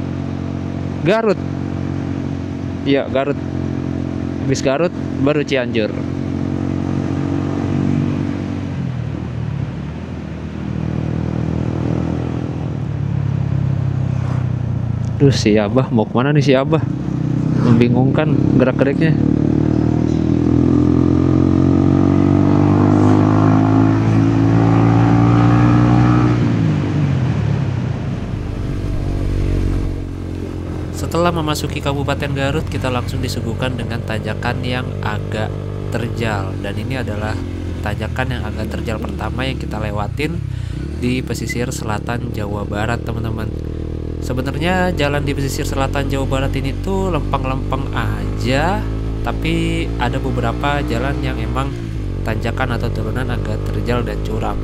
Garut. Iya, Garut. Habis Garut baru Cianjur. Duh, si Abah mau kemana nih si Abah? Membingungkan gerak-geriknya. Setelah memasuki Kabupaten Garut, kita langsung disuguhkan dengan tanjakan yang agak terjal. Dan ini adalah tanjakan yang agak terjal pertama yang kita lewatin di pesisir selatan Jawa Barat, teman-teman. Sebenarnya jalan di pesisir selatan Jawa Barat ini tuh lempeng-lempeng aja, tapi ada beberapa jalan yang emang tanjakan atau turunan agak terjal dan curam.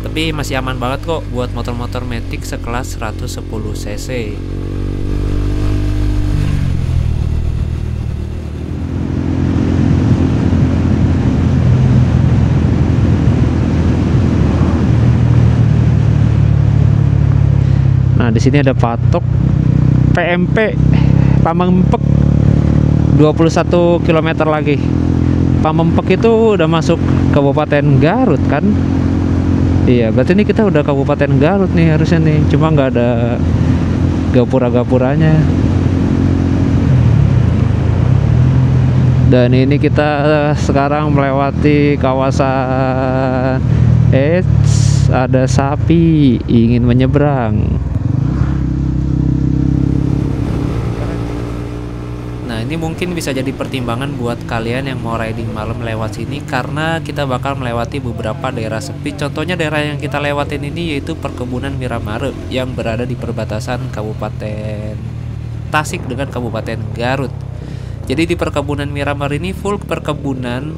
Tapi masih aman banget kok buat motor-motor Matic sekelas 110 cc. Nah, di sini ada patok PMP Pamengpek, 21 km lagi. Pamengpek itu udah masuk Kabupaten Garut kan? Iya, berarti ini kita udah Kabupaten Garut nih harusnya nih. Cuma nggak ada gapura-gapuranya. Dan ini kita sekarang melewati kawasan ada sapi ingin menyeberang. Nah, ini mungkin bisa jadi pertimbangan buat kalian yang mau riding malam lewat sini, karena kita bakal melewati beberapa daerah sepi. Contohnya daerah yang kita lewatin ini yaitu perkebunan Miramare yang berada di perbatasan Kabupaten Tasik dengan Kabupaten Garut. Jadi di perkebunan Miramare ini full perkebunan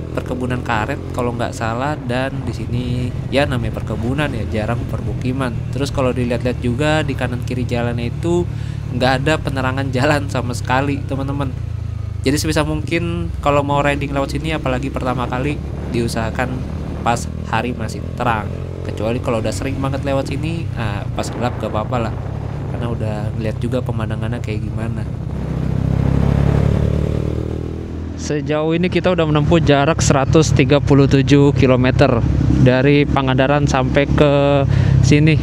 karet kalau nggak salah, dan di sini ya namanya perkebunan ya, jarang permukiman. Terus kalau dilihat-lihat juga di kanan kiri jalannya itu nggak ada penerangan jalan sama sekali, teman-teman. Jadi sebisa mungkin kalau mau riding lewat sini, apalagi pertama kali, diusahakan pas hari masih terang. Kecuali kalau udah sering banget lewat sini, pas gelap gak apa-apa lah, karena udah ngeliat juga pemandangannya kayak gimana. Sejauh ini kita udah menempuh jarak 137 km dari Pangandaran sampai ke sini,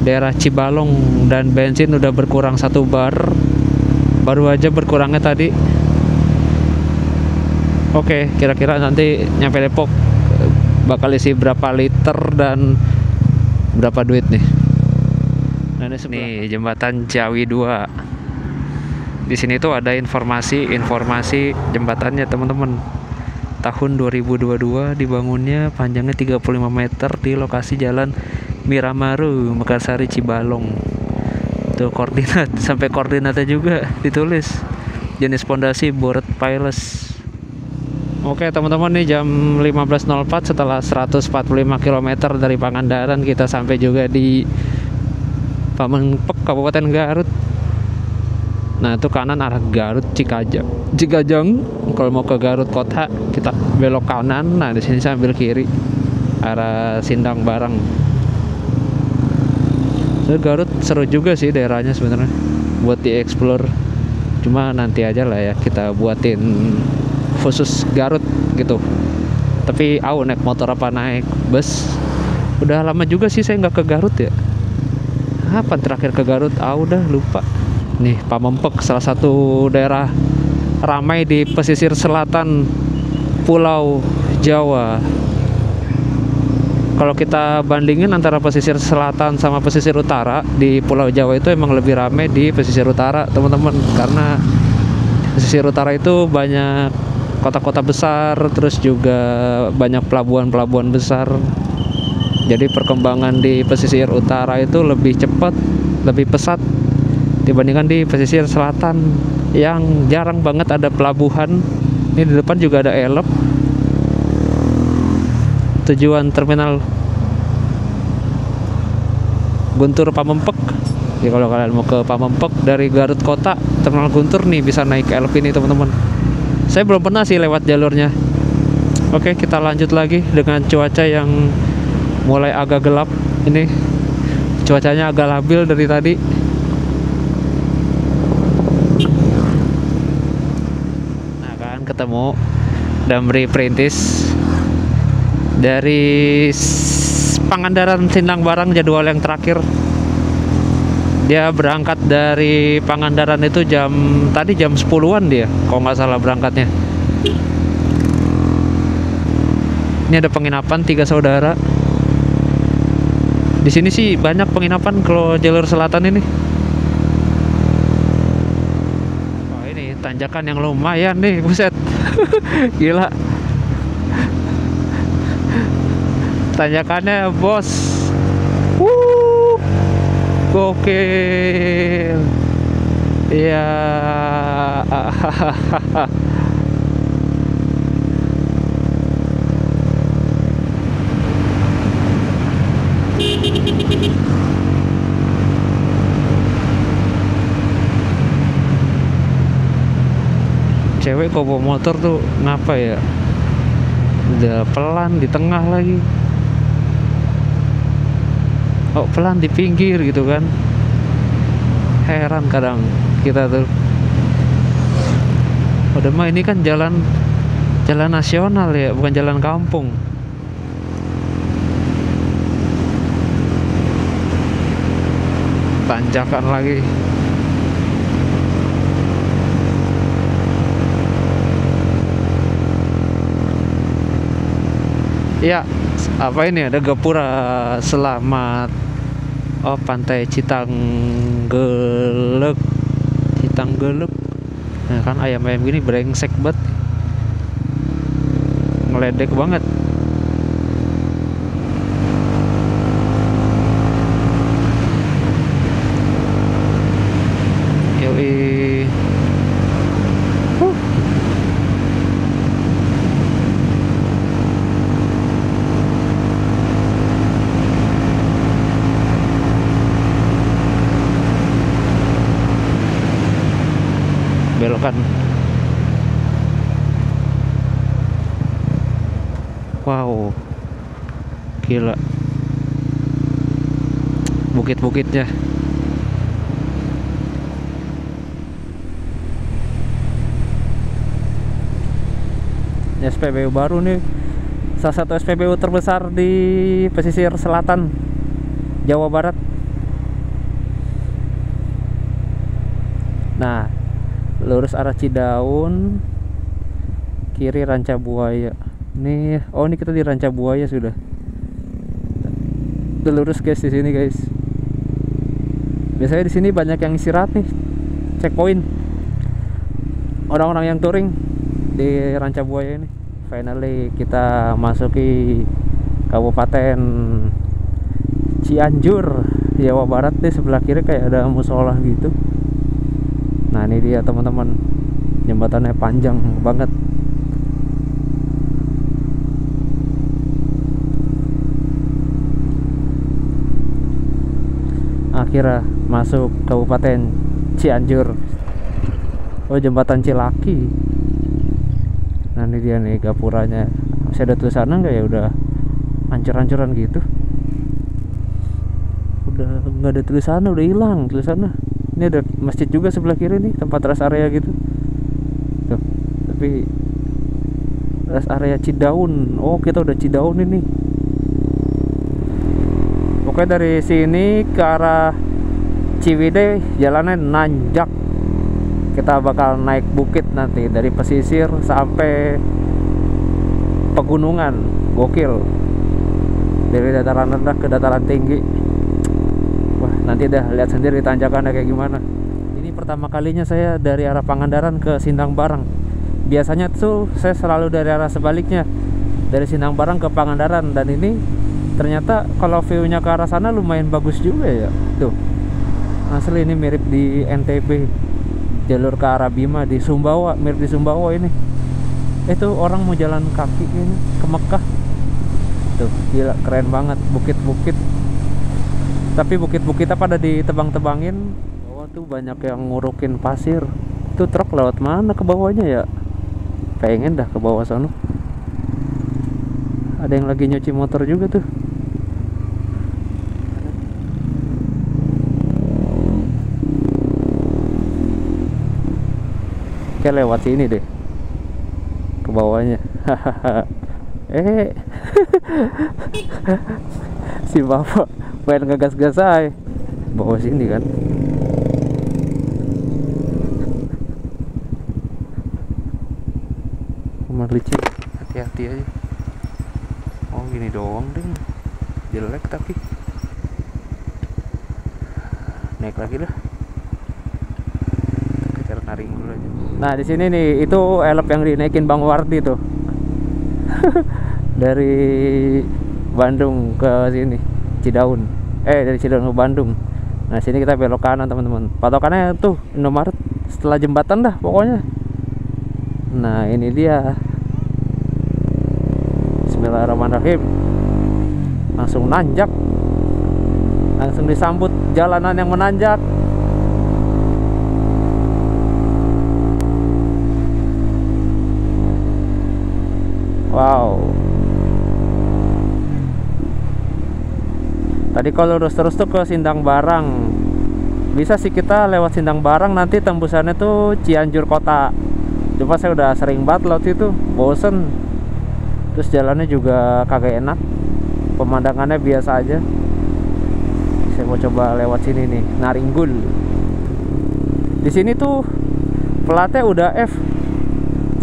daerah Cibalong, dan bensin udah berkurang 1 bar. Baru aja berkurangnya tadi. Oke, kira-kira nanti nyampe Depok bakal isi berapa liter dan berapa duit nih. Nah, ini jembatan Ciawi 2. Di sini tuh ada informasi jembatannya, teman-teman. Tahun 2022 dibangunnya, panjangnya 35 meter di lokasi Jalan Miramare, Mekarsari, Cibalong. Tuh koordinat, sampai koordinatnya juga ditulis. Jenis pondasi Boret Piles. Oke, teman-teman, nih jam 15.04 setelah 145 km dari Pangandaran, kita sampai juga di Pamengpek, Kabupaten Garut. Nah, itu kanan arah Garut Cikajang. Kalau mau ke Garut kota, kita belok kanan. Nah, di sini sambil kiri arah Sindang Barang. So, Garut seru juga sih daerahnya sebenarnya buat dieksplor. Cuma nanti aja lah ya, kita buatin khusus Garut gitu. Tapi naik motor apa naik bus? Udah lama juga sih saya nggak ke Garut ya. Kapan terakhir ke Garut? Udah lupa. Nih, Pamengpek, salah satu daerah ramai di pesisir selatan Pulau Jawa. Kalau kita bandingin antara pesisir selatan sama pesisir utara, di Pulau Jawa itu emang lebih ramai di pesisir utara, teman-teman. Karena pesisir utara itu banyak kota-kota besar, terus juga banyak pelabuhan-pelabuhan besar. Jadi perkembangan di pesisir utara itu lebih cepat, lebih pesat dibandingkan di pesisir selatan yang jarang banget ada pelabuhan. Ini di depan juga ada elep, tujuan terminal Guntur Pamengpek. Ya, kalau kalian mau ke Pamengpek dari Garut kota, terminal Guntur nih bisa naik elep ini, teman-teman. Saya belum pernah sih lewat jalurnya. Oke, kita lanjut lagi dengan cuaca yang mulai agak gelap. Ini cuacanya agak labil dari tadi. Ketemu Damri Perintis dari Pangandaran Sindang Barang, jadwal yang terakhir. Dia berangkat dari Pangandaran itu tadi jam 10-an dia, kalau nggak salah berangkatnya. Ini ada penginapan 3 saudara. Di sini sih banyak penginapan kalau jalur selatan ini. Tanjakan yang lumayan nih, buset. Gila, tanjakannya bos. Gokil. Iya. Cewek kok bawa motor tuh ngapa ya? Udah pelan di tengah lagi. Pelan di pinggir gitu kan. Heran kadang kita tuh. Udah mah ini kan jalan nasional ya, bukan jalan kampung. Tanjakan lagi. Ya, apa ini ada gapura selamat. Pantai Citanggelek. Nah kan ayam-ayam gini brengsek banget, ngeledek banget. Yoi. Belokan. Wow, gila bukit-bukitnya. Ini SPBU baru nih, salah satu SPBU terbesar di pesisir selatan Jawa Barat. Nah, lurus arah Cidaun, kiri Ranca Buaya. Nih, oh ini kita di Ranca Buaya sudah. Udah lurus guys di sini guys. Biasanya di sini banyak yang istirahat nih, checkpoint. Orang-orang yang touring di Ranca Buaya ini. Finally kita masuki Kabupaten Cianjur, Jawa Barat. Di sebelah kiri kayak ada musola gitu. Nah ini dia teman-teman, jembatannya panjang banget. Akhirnya masuk Kabupaten Cianjur. Oh, jembatan Cilaki. Nah ini dia nih gapuranya. Masih ada tulisannya nggak ya? Udah hancur-hancuran gitu. Udah nggak ada tulisannya, udah hilang tulisannya. Ini ada masjid juga sebelah kiri nih, tempat rest area gitu. Tuh, tapi rest area Cidaun. Oh, kita udah Cidaun ini. Pokoknya dari sini ke arah Ciwidey jalannya nanjak. Kita bakal naik bukit nanti dari pesisir sampai pegunungan. Gokil. Dari dataran rendah ke dataran tinggi. Wah, nanti dah lihat sendiri tanjakannya kayak gimana. Ini pertama kalinya saya dari arah Pangandaran ke Sindang Barang. Biasanya tuh saya selalu dari arah sebaliknya, dari Sindang Barang ke Pangandaran. Dan ini ternyata kalau view-nya ke arah sana lumayan bagus juga ya. Tuh, asli ini mirip di NTB, jalur ke arah Bima di Sumbawa, mirip di Sumbawa ini. Itu orang mau jalan kaki ini ke Mekah. Tuh, gila keren banget, bukit-bukit. Tapi bukit-bukitnya pada ditebang-tebangin. Bawah tuh banyak yang ngurukin pasir. Itu truk lewat mana ke bawahnya ya? Pengen dah ke bawah sana. Ada yang lagi nyuci motor juga tuh. Kayak lewat sini deh ke bawahnya. Si bapak pengen ngegas-gas aja bawah sini kan. Rumah licin, hati-hati aja. Oh gini doang deh, jelek tapi naik lagi lah. Kita naring dulu aja. Nah di sini nih itu elep yang dinaikin Bang Wardi tuh. Dari Bandung ke sini Cidaun, dari Cidaun ke Bandung. Nah sini kita belok kanan teman-teman. Patokannya tuh Indomaret setelah jembatan dah pokoknya. Nah ini dia. Bismillahirrahmanirrahim. Langsung nanjak, langsung disambut jalanan yang menanjak. Wow. Tadi kalau lurus terus tuh ke Sindang Barang. Bisa sih kita lewat Sindang Barang, nanti tembusannya tuh Cianjur kota. Cuma saya udah sering banget lewat itu, bosen. Terus jalannya juga kagak enak, pemandangannya biasa aja. Saya mau coba lewat sini nih, Naringgul. Di sini tuh platnya udah F.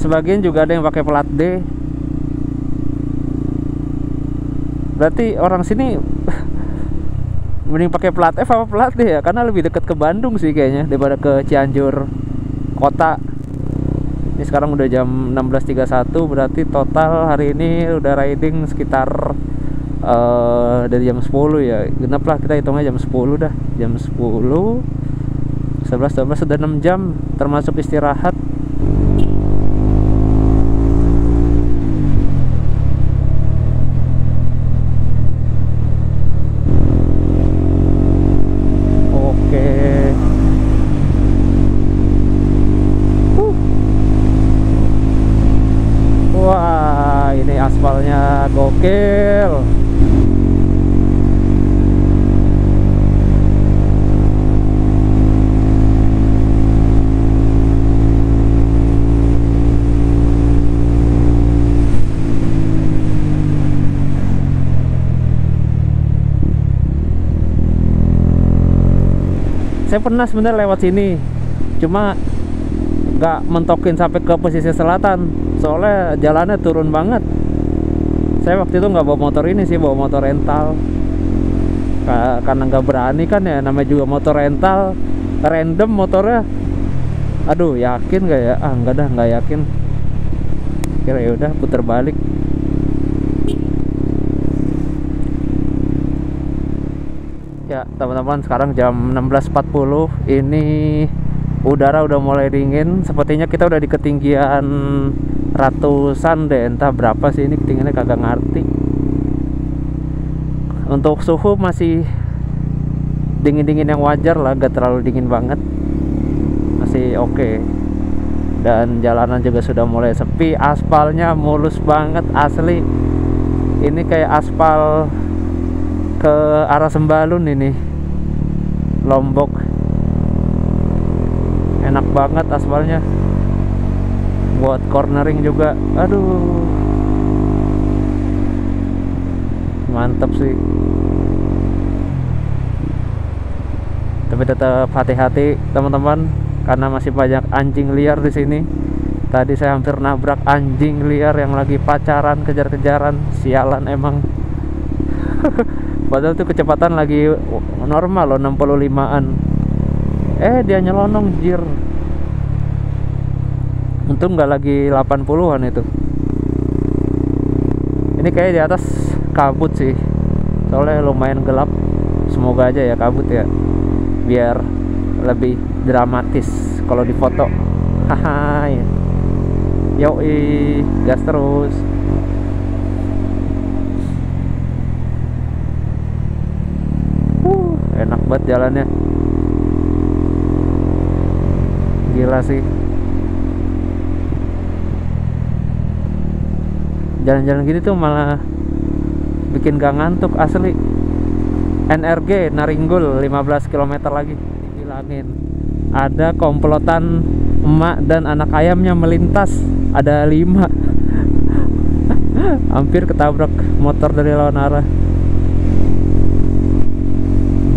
Sebagian juga ada yang pakai plat D. Berarti orang sini mending pakai plat F apa plat D ya, karena lebih dekat ke Bandung sih kayaknya daripada ke Cianjur kota. Ini sekarang udah jam 16.31, berarti total hari ini udah riding sekitar dari jam 10 ya. Genap lah, kita hitungnya jam 10 dah. Jam 10, 11, 12, sudah 6 jam termasuk istirahat. Wah, ini aspalnya gokil. Saya pernah sebenarnya lewat sini, cuma nggak mentokin sampai ke pesisir selatan, soalnya jalannya turun banget. Saya waktu itu nggak bawa motor ini sih, bawa motor rental, karena nggak berani kan ya, namanya juga motor rental, random motornya. Aduh, yakin nggak ya? Nggak dah, nggak yakin. Kira ya udah putar balik. Ya teman-teman, sekarang jam 16.40. Ini udara udah mulai dingin. Sepertinya kita udah di ketinggian ratusan deh, entah berapa sih ini ketinggiannya, kagak ngerti. Untuk suhu masih dingin-dingin yang wajar lah, gak terlalu dingin banget, masih oke. Dan jalanan juga sudah mulai sepi. Aspalnya mulus banget asli. Ini kayak aspal ke arah Sembalun ini, Lombok. Enak banget aspalnya, buat cornering juga. Aduh, mantap sih. Tapi tetap hati-hati teman-teman, karena masih banyak anjing liar di sini. Tadi saya hampir nabrak anjing liar yang lagi pacaran, kejar-kejaran. Sialan emang. Padahal tuh kecepatan lagi normal loh, 65-an. Dia nyelonong, jir. Untung nggak lagi 80-an itu. Ini kayak di atas kabut sih, soalnya lumayan gelap. Semoga aja ya kabut ya, biar lebih dramatis kalau difoto. Haha. Yoi, gas terus. Enak banget jalannya, gila sih. Jalan-jalan gini tuh malah bikin gak ngantuk asli. NRG Naringgul 15 km lagi. Dibilangin ada komplotan emak dan anak ayamnya melintas, ada 5. Hampir ketabrak motor dari lawan arah.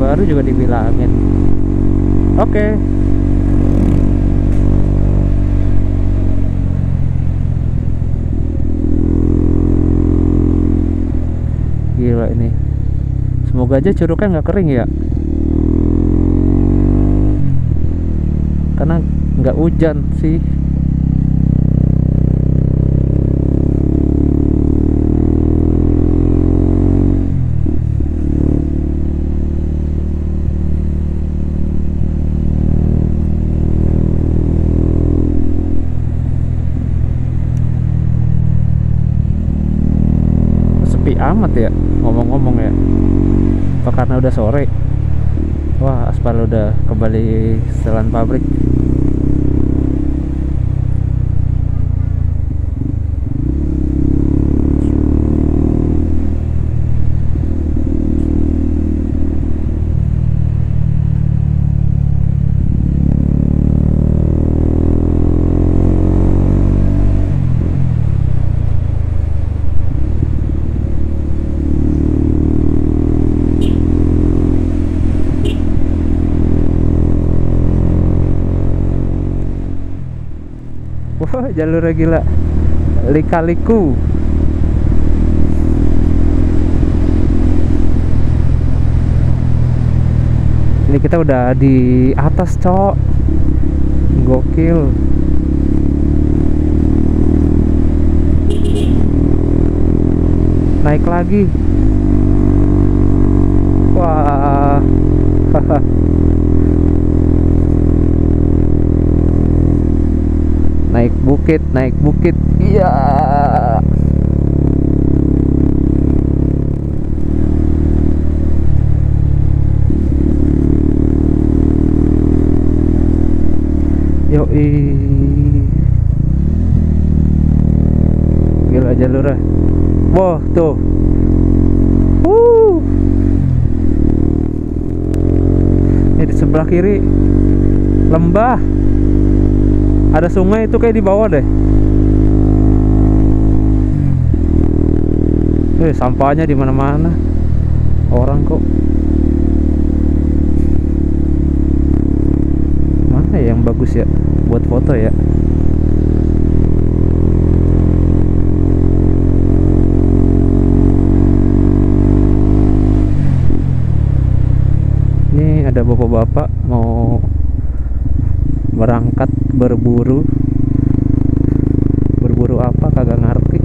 Baru juga dibilangin. Oke. Gila ini. Semoga aja curugnya nggak kering ya, karena nggak hujan sih. Amat ya, ngomong-ngomong ya, apa karena udah sore? Wah, aspal udah kembali setelan pabrik. Wah, jalurnya gila, lika-liku. Ini kita udah di atas, cok. Gokil. naik lagi. Wah. Naik bukit, naik bukit. Iya. Yoi. Gila jalurnya. Wah, tuh. Ini di sebelah kiri lembah. Ada sungai itu kayak di bawah deh. Sampahnya di mana-mana. Orang kok. Mana yang bagus ya buat foto ya? Ini ada bapak-bapak mau berangkat berburu. Berburu apa kagak ngerti.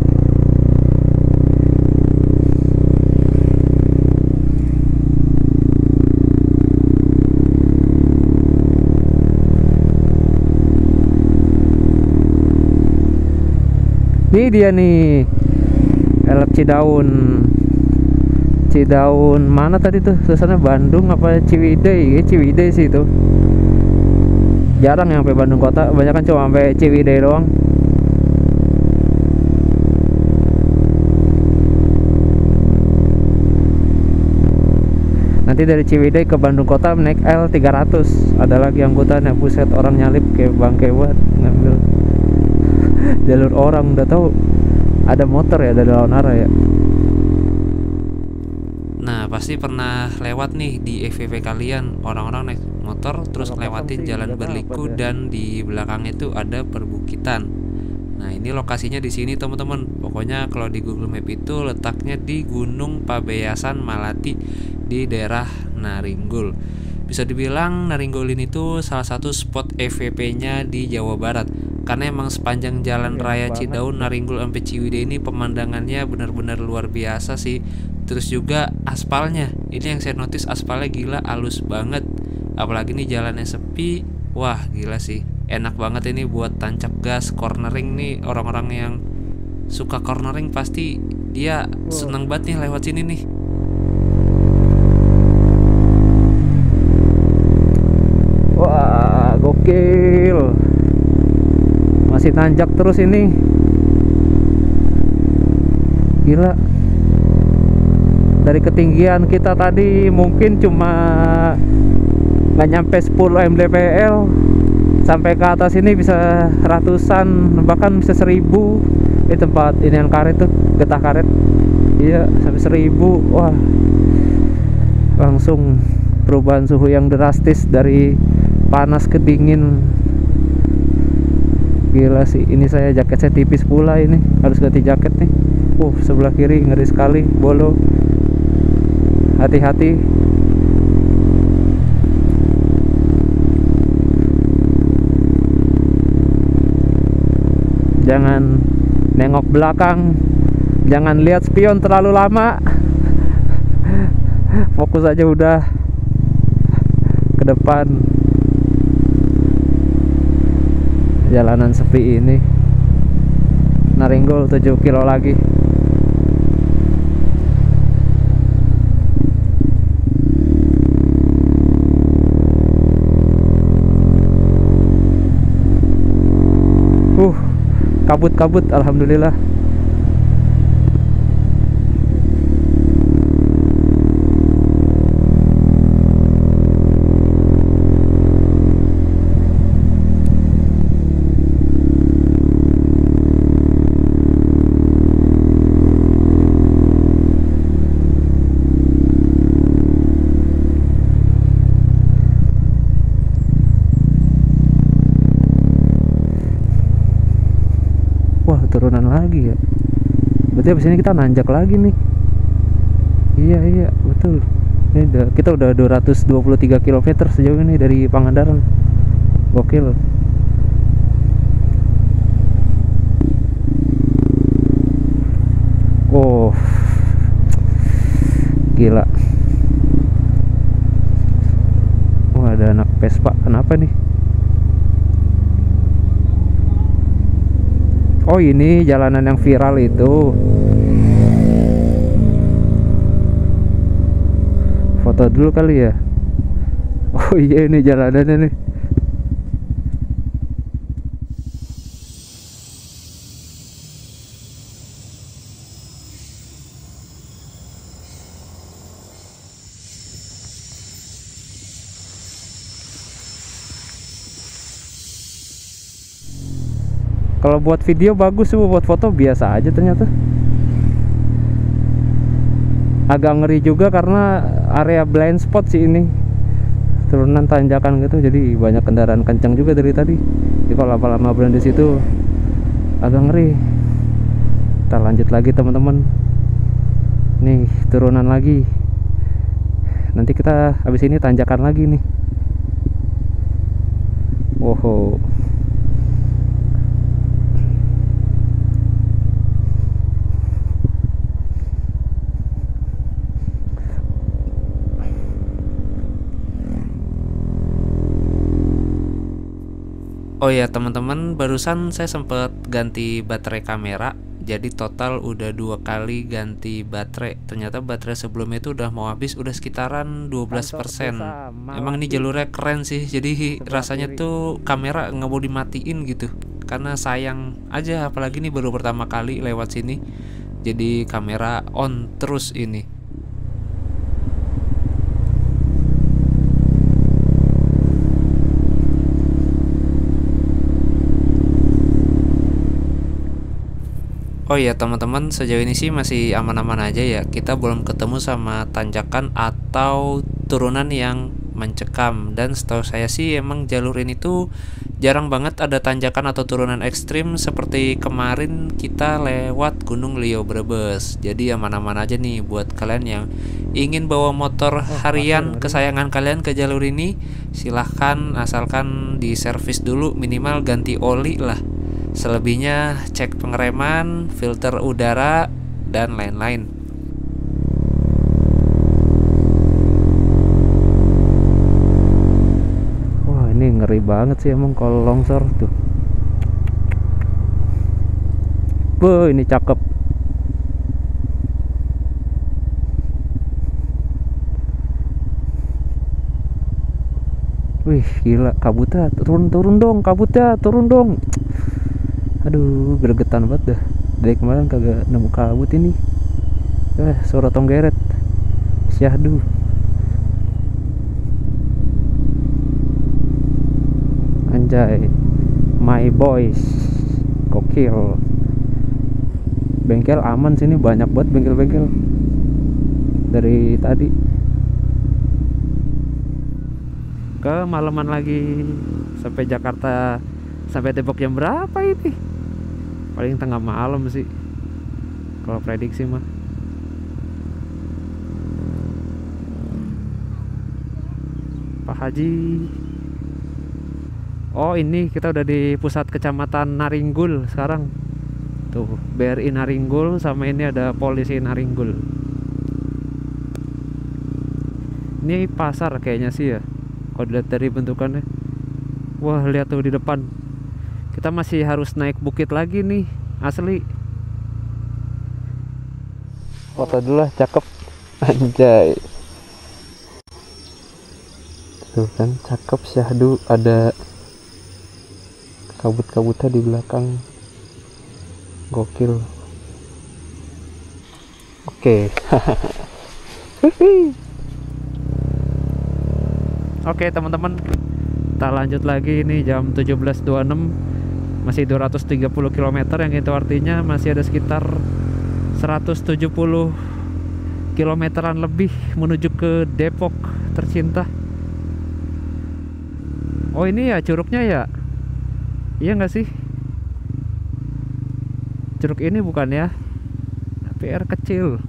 Ini dia nih, Elep Cidaun. Cidaun mana tadi tuh? Suasana Bandung apa Ciwidey? Ciwidey sih itu. Jarang yang sampai Bandung kota, banyak kan cuma sampai Ciwidey doang. Nanti dari Ciwidey ke Bandung kota naik L300. Ada lagi angkutan yang buset, orang nyalip kayak bangke buat ngambil jalur orang. Udah tahu ada motor ya, ada lawan arah ya. Nah, pasti pernah lewat nih di FVP kalian, orang-orang naik motor terus lewatin jalan berliku dan di belakangnya itu ada perbukitan. Nah, ini lokasinya di sini teman-teman. Pokoknya kalau di Google Map itu letaknya di Gunung Pabeasan Malati di daerah Naringgul. Bisa dibilang Naringgul ini tuh salah satu spot FVP-nya di Jawa Barat. Karena emang sepanjang jalan raya Cidaun, Naringgul sampai Ciwidey ini pemandangannya benar-benar luar biasa sih. Terus juga aspalnya, ini yang saya notice aspalnya gila halus banget. Apalagi nih jalannya sepi, wah gila sih. Enak banget ini buat tancap gas, cornering nih. Orang-orang yang suka cornering pasti dia seneng banget nih lewat sini nih. Wah gokil, masih nanjak terus ini, gila. Dari ketinggian kita tadi mungkin cuma nggak nyampe 10 mdpl, sampai ke atas ini bisa ratusan, bahkan bisa 1000. Di tempat ini yang karet tuh, getah karet, iya sampai 1000. Wah, langsung perubahan suhu yang drastis dari panas ke dingin. Gila sih, ini saya jaket saya tipis pula, ini harus ganti jaket nih. Sebelah kiri ngeri sekali, bolo. Hati-hati. Jangan nengok belakang, jangan lihat spion terlalu lama. Fokus aja udah ke depan. Jalanan sepi ini. Naringgul 7 kilo lagi. Kabut-kabut, alhamdulillah. Turunan lagi ya. Berarti abis ini kita nanjak lagi nih. Iya betul. Ini kita udah 223 km sejauh ini dari Pangandaran. Gokil. Gila. Wah, ada anak Vespa. Kenapa nih? Oh, ini jalanan yang viral itu. Foto dulu kali ya. Oh iya, ini jalanannya nih. Kalau buat video bagus, buat foto biasa aja ternyata. Agak ngeri juga karena area blind spot sih ini. Turunan tanjakan gitu, jadi banyak kendaraan kencang juga dari tadi. Jadi kalau lama-lama berhenti di situ agak ngeri. Kita lanjut lagi teman-teman. Nih turunan lagi. Nanti kita habis ini tanjakan lagi nih. Wow. Oh ya teman-teman, barusan saya sempat ganti baterai kamera. Jadi total udah 2 kali ganti baterai. Ternyata baterai sebelumnya itu udah mau habis, udah sekitaran 12%. Emang ini jalurnya keren sih. Jadi rasanya tuh kamera nggak mau dimatiin gitu. Karena sayang aja, apalagi ini baru pertama kali lewat sini. Jadi kamera on terus ini. Oh ya teman-teman, sejauh ini sih masih aman-aman aja ya. Kita belum ketemu sama tanjakan atau turunan yang mencekam. Dan setahu saya sih emang jalur ini tuh jarang banget ada tanjakan atau turunan ekstrim seperti kemarin kita lewat Gunung Liau Brebes. Jadi aman-aman aja nih buat kalian yang ingin bawa motor harian kesayangan kalian ke jalur ini. Silahkan, asalkan diservis dulu, minimal ganti oli lah. Selebihnya cek pengereman, filter udara, dan lain-lain. Wah, ini ngeri banget sih emang kalau longsor tuh. Wah, ini cakep. Wih, gila, kabutnya turun dong, kabutnya turun dong. Aduh, gregetan banget dah. Dari kemarin kagak nemu kabut ini. Suara tonggeret. Syahdu. Anjay. My boys. Gokil. Bengkel aman sini, banyak banget bengkel-bengkel. Dari tadi. Kemalaman lagi sampai Jakarta. Sampai Depok jam berapa ini? Paling tengah malam sih kalau prediksi mah. Pak Haji. Oh, ini kita udah di pusat kecamatan Naringgul sekarang. Tuh, BRI Naringgul sama ini ada polisi Naringgul. Ini pasar kayaknya sih ya. Kalau dilihat dari bentukannya. Wah, lihat tuh di depan. Kita masih harus naik bukit lagi nih, asli. Foto dulu lah, cakep. Anjay. Tuh kan, cakep syahdu. Ada kabut-kabutnya di belakang. Gokil. Oke. Oke teman-teman, kita lanjut lagi. Ini jam 17.26. Masih 230 km, yang itu artinya masih ada sekitar 170 kilometeran lebih menuju ke Depok tercinta. Oh, ini ya curugnya ya? Iya nggak sih? Curug ini bukan ya? PR kecil.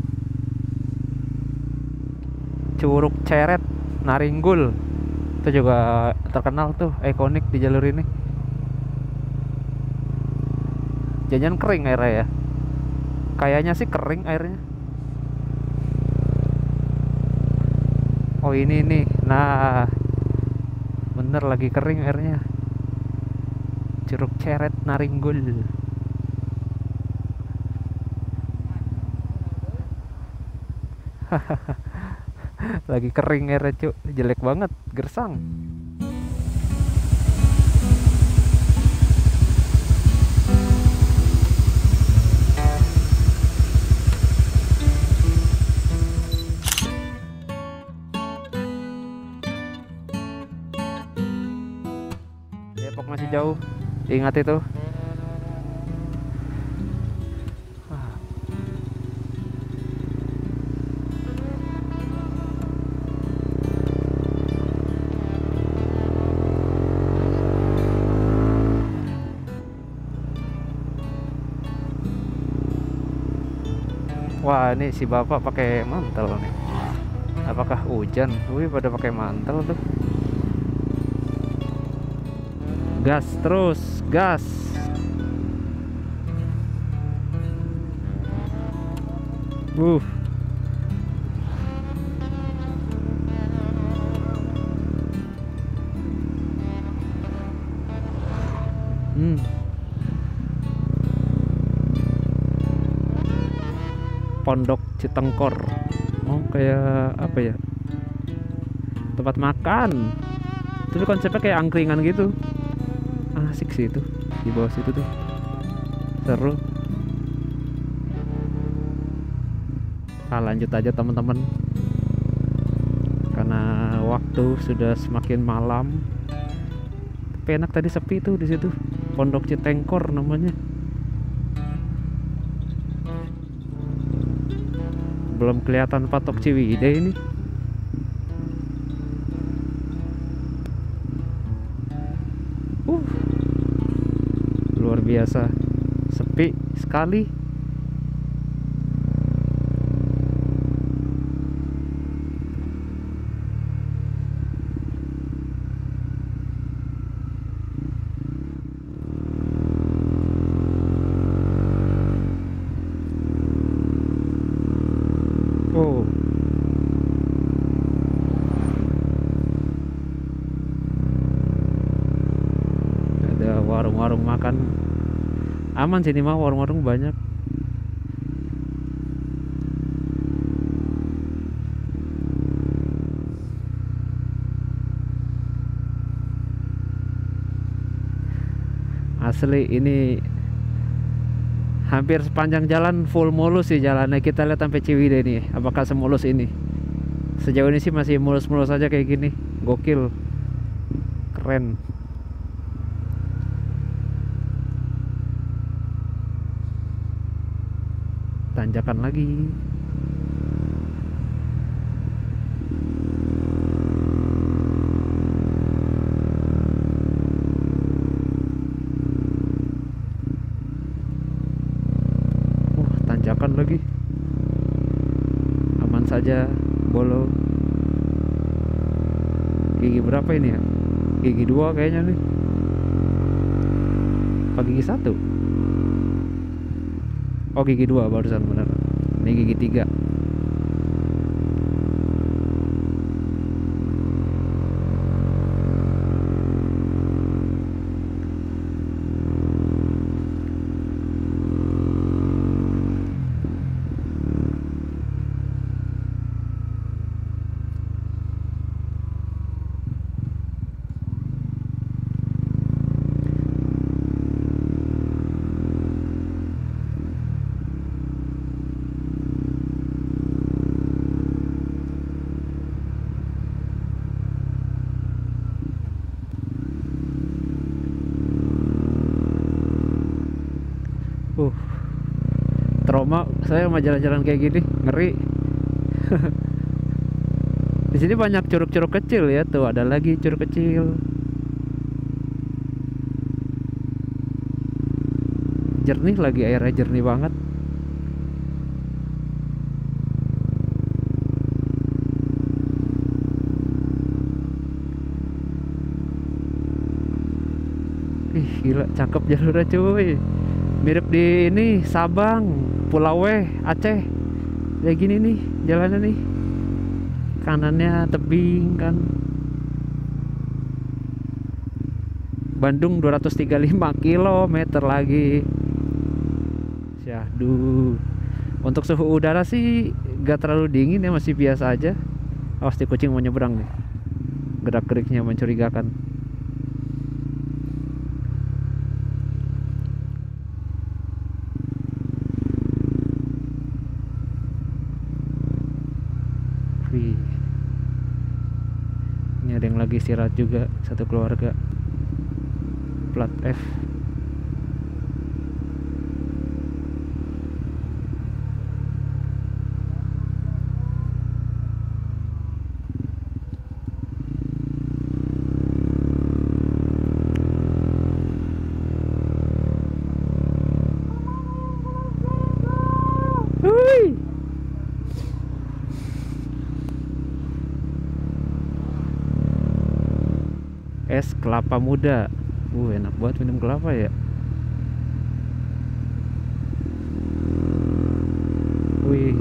Curug Ceret Naringgul. Itu juga terkenal tuh, ikonik di jalur ini. Jangan kering airnya ya. Kayaknya sih kering airnya. Oh ini nih, nah bener lagi kering airnya. Curug Ceret Naringgul. Lagi kering airnya cuk, jelek banget, gersang. Depok masih jauh, ingat itu. Wah, ini si bapak pakai mantel nih. Apakah hujan? Wih, pada pakai mantel tuh. Gas terus, gas. Uh. Pondok Citengkor. Oh, kayak apa ya? Tempat makan. Tapi konsepnya kayak angkringan gitu. Asik sih itu. Di bawah situ tuh. Seru. Lanjut aja teman-teman. Karena waktu sudah semakin malam. Tapi enak tadi sepi tuh di situ. Pondok Citengkor namanya. Belum kelihatan patok Ciwidey ini. Luar biasa. Sepi sekali. Ada warung-warung makan. Aman sini mah, warung-warung banyak. Asli ini hampir sepanjang jalan full mulus sih jalannya. Kita lihat sampai Ciwidey nih, apakah semulus ini? Sejauh ini sih masih mulus-mulus aja kayak gini. Gokil. Keren. Tanjakan lagi. Tanjakan lagi. Aman saja, bolo. Gigi berapa ini ya? Gigi 2 kayaknya nih. Apa gigi 1? Oh, gigi 2 barusan benar. Ini gigi 3. Trauma saya sama jalan-jalan kayak gini, ngeri. Di sini banyak curug-curug kecil ya, tuh ada lagi curug kecil. Jernih lagi, airnya jernih banget. Ih, gila, cakep jalurnya cuy. Mirip di ini Sabang, Pulau Aceh. Kayak gini nih jalannya nih. kanannya tebing kan. Bandung 235 km lagi. Syahdu. Untuk suhu udara sih gak terlalu dingin ya, masih biasa aja. Awas di kucing mau nyebrang nih. Gerak-geriknya mencurigakan. Wih. Ini ada yang lagi istirahat juga, satu keluarga. Plat F. Hui. Es kelapa muda. Enak banget minum kelapa ya. Wih.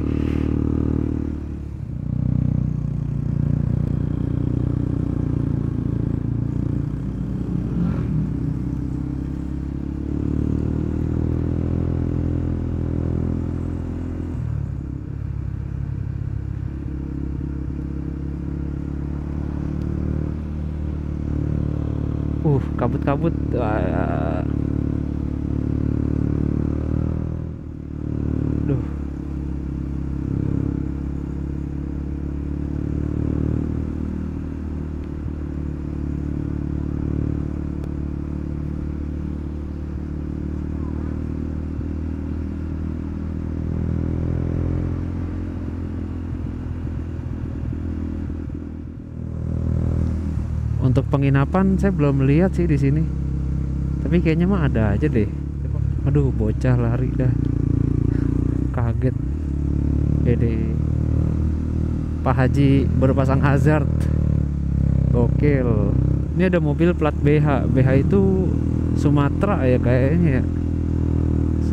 Kabut-kabut. Duh. Untuk penginapan saya belum lihat sih di sini. Tapi kayaknya mah ada aja deh. Aduh, bocah lari dah. Kaget. Dede. Pak Haji berpasang hazard. Gokil. Ini ada mobil plat BH. BH itu Sumatera ya kayaknya ya.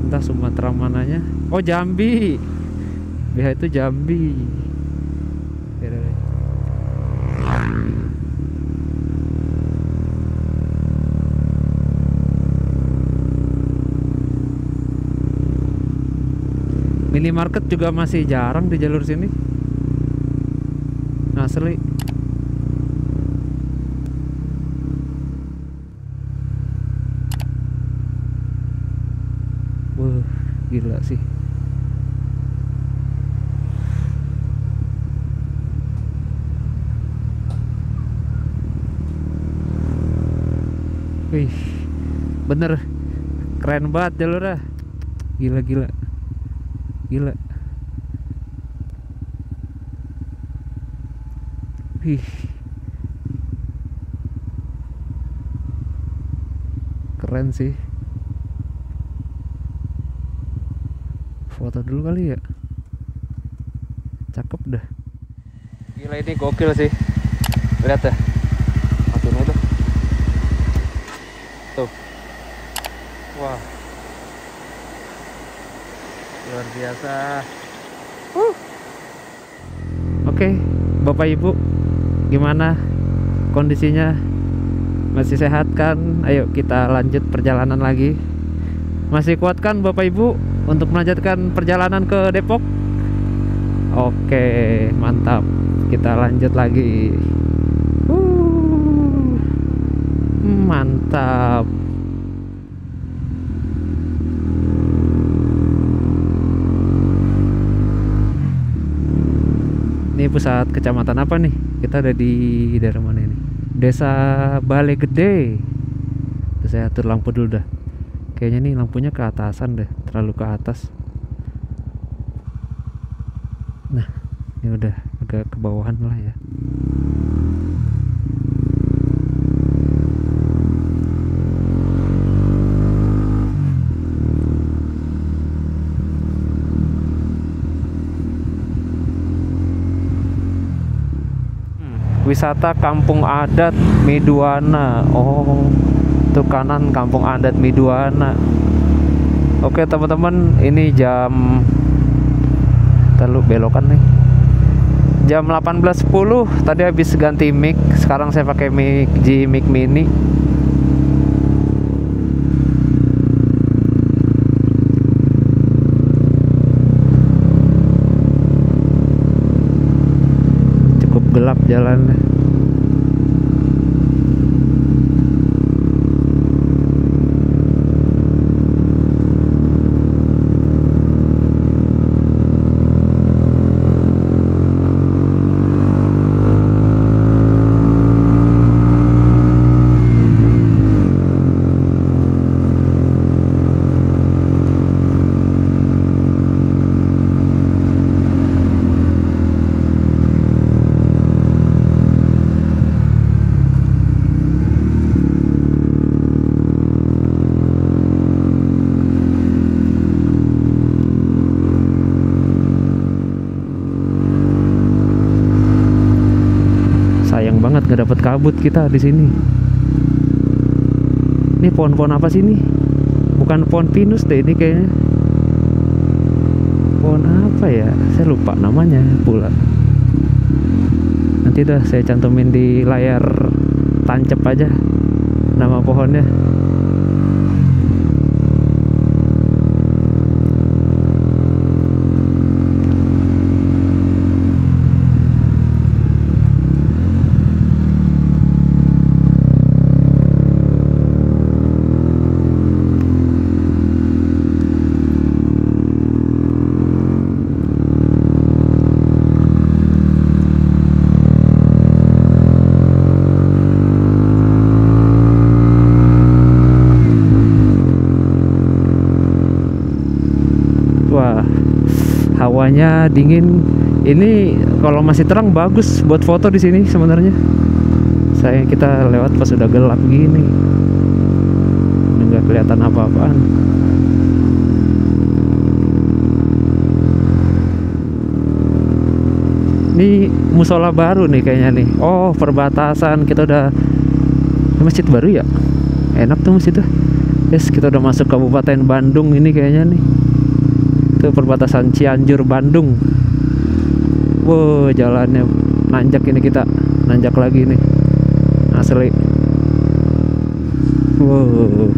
Entah Sumatera mananya. Oh, Jambi. BH itu Jambi. Minimarket juga masih jarang di jalur sini. Asli. Wah, gila sih. Wih, bener. Keren banget jalurnya. Gila. Wih. Keren sih. Foto dulu kali ya. Cakep dah. Gila, ini gokil sih. Lihat dah. Matiin itu. Tuh. Wah. Luar biasa. Oke, Bapak Ibu, gimana kondisinya? Masih sehat kan? Ayo kita lanjut perjalanan lagi. Masih kuat kan Bapak Ibu untuk melanjutkan perjalanan ke Depok? Oke, mantap. Kita lanjut lagi. Mantap. Ini pusat kecamatan apa nih? Kita ada di daerah mana ini? Desa Balai Gede. Terus saya atur lampu dulu dah. Kayaknya nih lampunya ke atasan deh, terlalu ke atas. Nah, ini udah agak ke bawahan lah ya. Wisata Kampung Adat Miduana. Oh, itu kanan Kampung Adat Miduana. Oke teman-teman, ini jam terlalu belokan nih. Jam 18.10 tadi habis ganti mic. Sekarang saya pakai mic G Mic Mini. Cukup gelap jalannya. Sayang banget nggak dapet kabut kita di sini. Ini pohon-pohon apa sih ini? Bukan pohon pinus deh ini kayaknya. Pohon apa ya? Saya lupa namanya pula. Nanti dah saya cantumin di layar tancap aja nama pohonnya. Wah, hawanya dingin. Ini kalau masih terang bagus buat foto di sini sebenarnya. Sayang kita lewat pas sudah gelap gini. Nggak kelihatan apa-apaan. Ini musola baru nih kayaknya nih. Oh, perbatasan kita udah masjid baru ya. Enak tuh masjid tuh. Yes, kita udah masuk Kabupaten Bandung ini kayaknya nih. Itu perbatasan Cianjur Bandung. Wow, jalannya nanjak ini, kita nanjak lagi nih. Asli. Wow.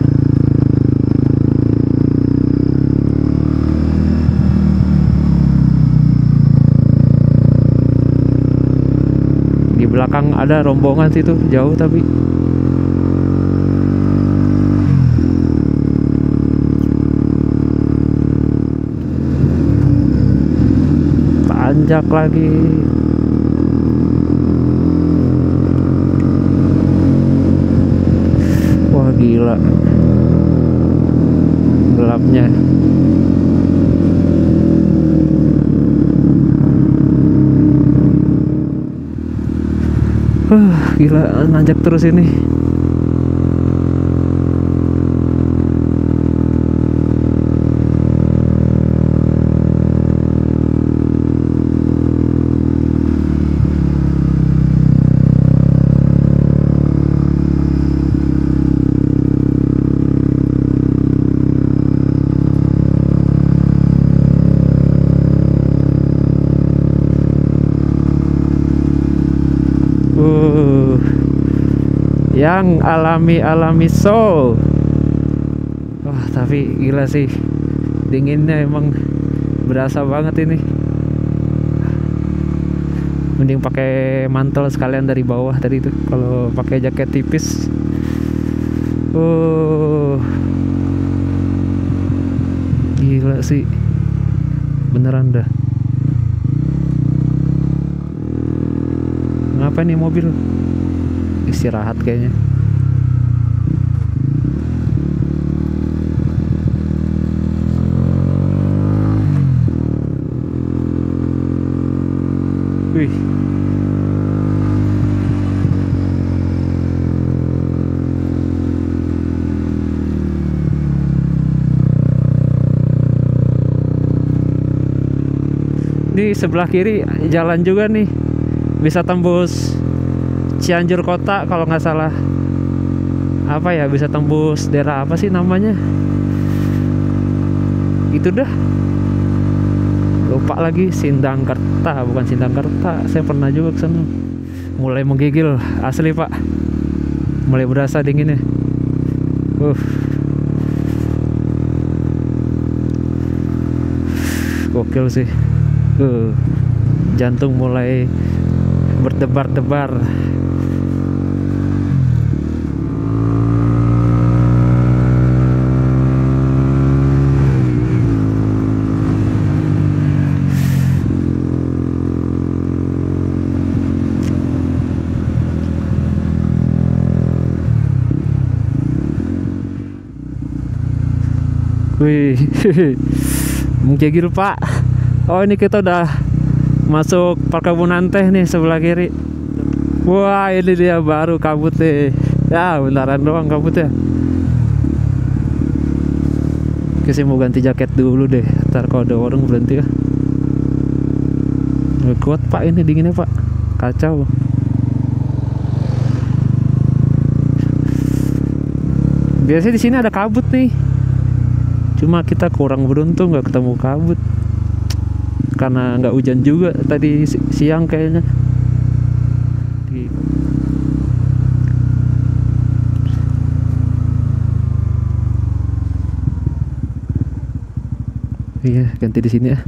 Di belakang ada rombongan situ, jauh tapi. Tanjak lagi. Wah, gila gelapnya. Gila nanjak terus ini. Yang alami so. Wah, tapi gila sih, dinginnya emang berasa banget ini. Mending pakai mantel sekalian dari bawah tadi itu, kalau pakai jaket tipis. Gila sih, beneran dah. Ngapa nih mobil? Istirahat kayaknya. Wih. Di sebelah kiri jalan juga nih, bisa tembus Cianjur kota kalau nggak salah. Apa ya, bisa tembus daerah apa sih namanya? Itu dah lupa lagi, Sindangkerta, bukan Sindangkerta. Saya pernah juga ke sana. Mulai menggigil asli Pak. Mulai berasa dinginnya. Gokil sih. Jantung mulai berdebar-debar. Wih, menggigil Pak. Oh, ini kita udah masuk perkebunan teh nih sebelah kiri. Wah, ini dia baru kabut nih. Ya, bentaran doang kabutnya. Oke, saya mau ganti jaket dulu deh. Ntar kalau ada orang berhenti ya. Kuat Pak, ini dinginnya Pak. Kacau. Biasanya di sini ada kabut nih. Cuma kita kurang beruntung nggak ketemu kabut. Karena nggak hujan juga tadi siang kayaknya. Iya, ganti di sini ya.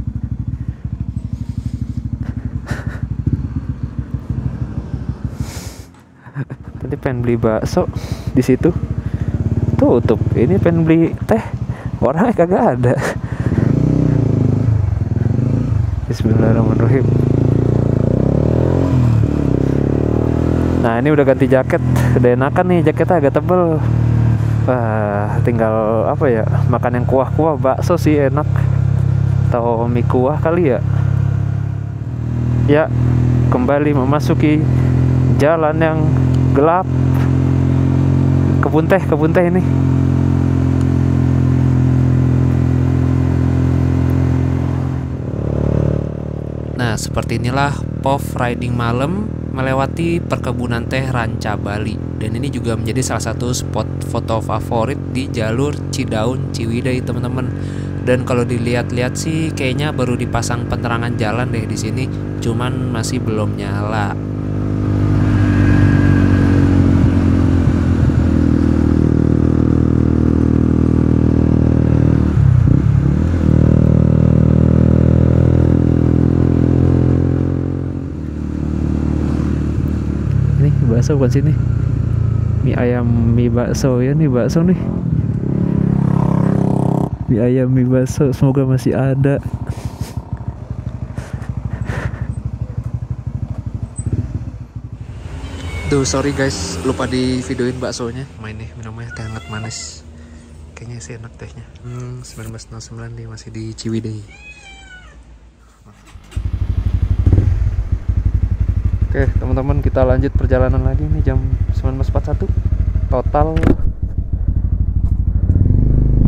Tadi pengen beli bakso di situ, tutup. Ini pengen beli teh, orangnya kagak ada. Bismillahirrahmanirrahim. Nah, ini udah ganti jaket, udah enakan nih, jaketnya agak tebel. Wah, tinggal apa ya, makan yang kuah-kuah. Bakso sih enak, atau mie kuah kali ya. Ya, kembali memasuki jalan yang gelap. Kebun teh ini. Nah, seperti inilah POV riding malam melewati perkebunan teh Ranca Bali. Dan ini juga menjadi salah satu spot foto favorit di jalur Cidaun Ciwidey, teman-teman. Dan kalau dilihat-lihat sih kayaknya baru dipasang penerangan jalan deh di sini, cuman masih belum nyala. Bakso bukan sini, mie ayam mie bakso ya, nih bakso nih, mie ayam mie bakso, semoga masih ada. Duh, sorry guys, lupa di videoin baksonya. Main nih, minumnya teh hangat manis, kayaknya sih enak tehnya. 1909 nih, masih di Ciwidey. Oke teman-teman, kita lanjut perjalanan lagi nih, jam 19.41. Total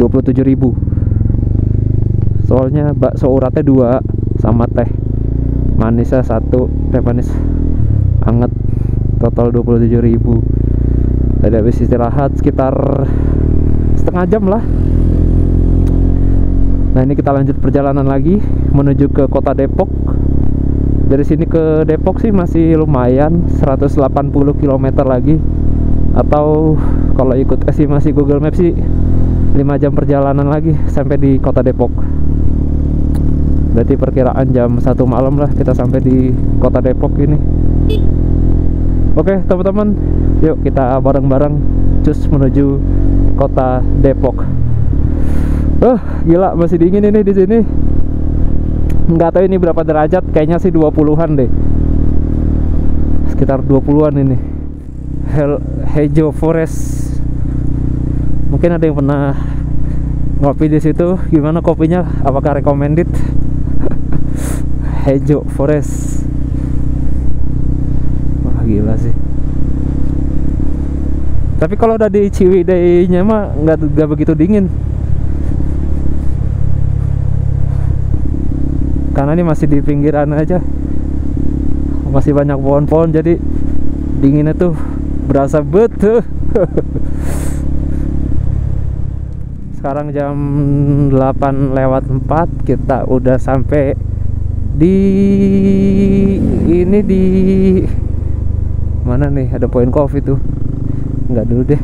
27.000. Soalnya bakso uratnya 2 sama teh manisnya 1, teh manis anget. Total 27.000. Tadi habis istirahat sekitar setengah jam lah. Nah, ini kita lanjut perjalanan lagi menuju ke kota Depok. Dari sini ke Depok sih masih lumayan, 180 km lagi. Atau kalau ikut estimasi Google Maps sih 5 jam perjalanan lagi sampai di kota Depok. Berarti perkiraan jam 1 malam lah kita sampai di kota Depok ini. Oke teman-teman, yuk kita bareng-bareng cus menuju kota Depok. Gila, masih dingin ini di sini. Nggak tahu ini berapa derajat, kayaknya sih 20-an deh, sekitar 20-an ini. Hejo Forest, mungkin ada yang pernah ngopi di situ. Gimana kopinya, apakah recommended? Hejo Forest, wah gila sih. Tapi kalau udah di Ciwidey-nya mah nggak begitu dingin, karena ini masih di pinggiran aja, masih banyak pohon-pohon, jadi dinginnya tuh berasa betul. Sekarang jam 8:04, kita udah sampai Di ini di mana nih ada Point Coffee tuh. Enggak dulu deh,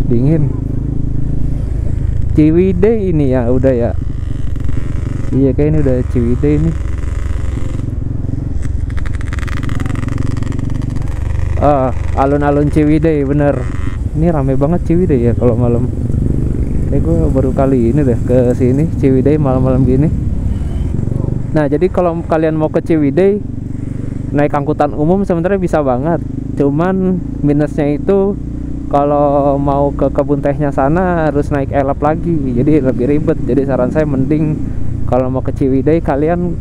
dingin. Ciwidey ini ya, udah ya. Iya kayak ini udah Ciwidey ini. Alun-alun Ciwidey bener. Ini rame banget Ciwidey ya kalau malam. Kayak gue baru kali ini deh ke sini Ciwidey malam-malam gini. Nah jadi kalau kalian mau ke Ciwidey naik angkutan umum sebenarnya bisa banget. Cuman minusnya itu kalau mau ke kebun tehnya sana harus naik elep lagi. Jadi lebih ribet. Jadi saran saya mending kalau mau ke Ciwidey kalian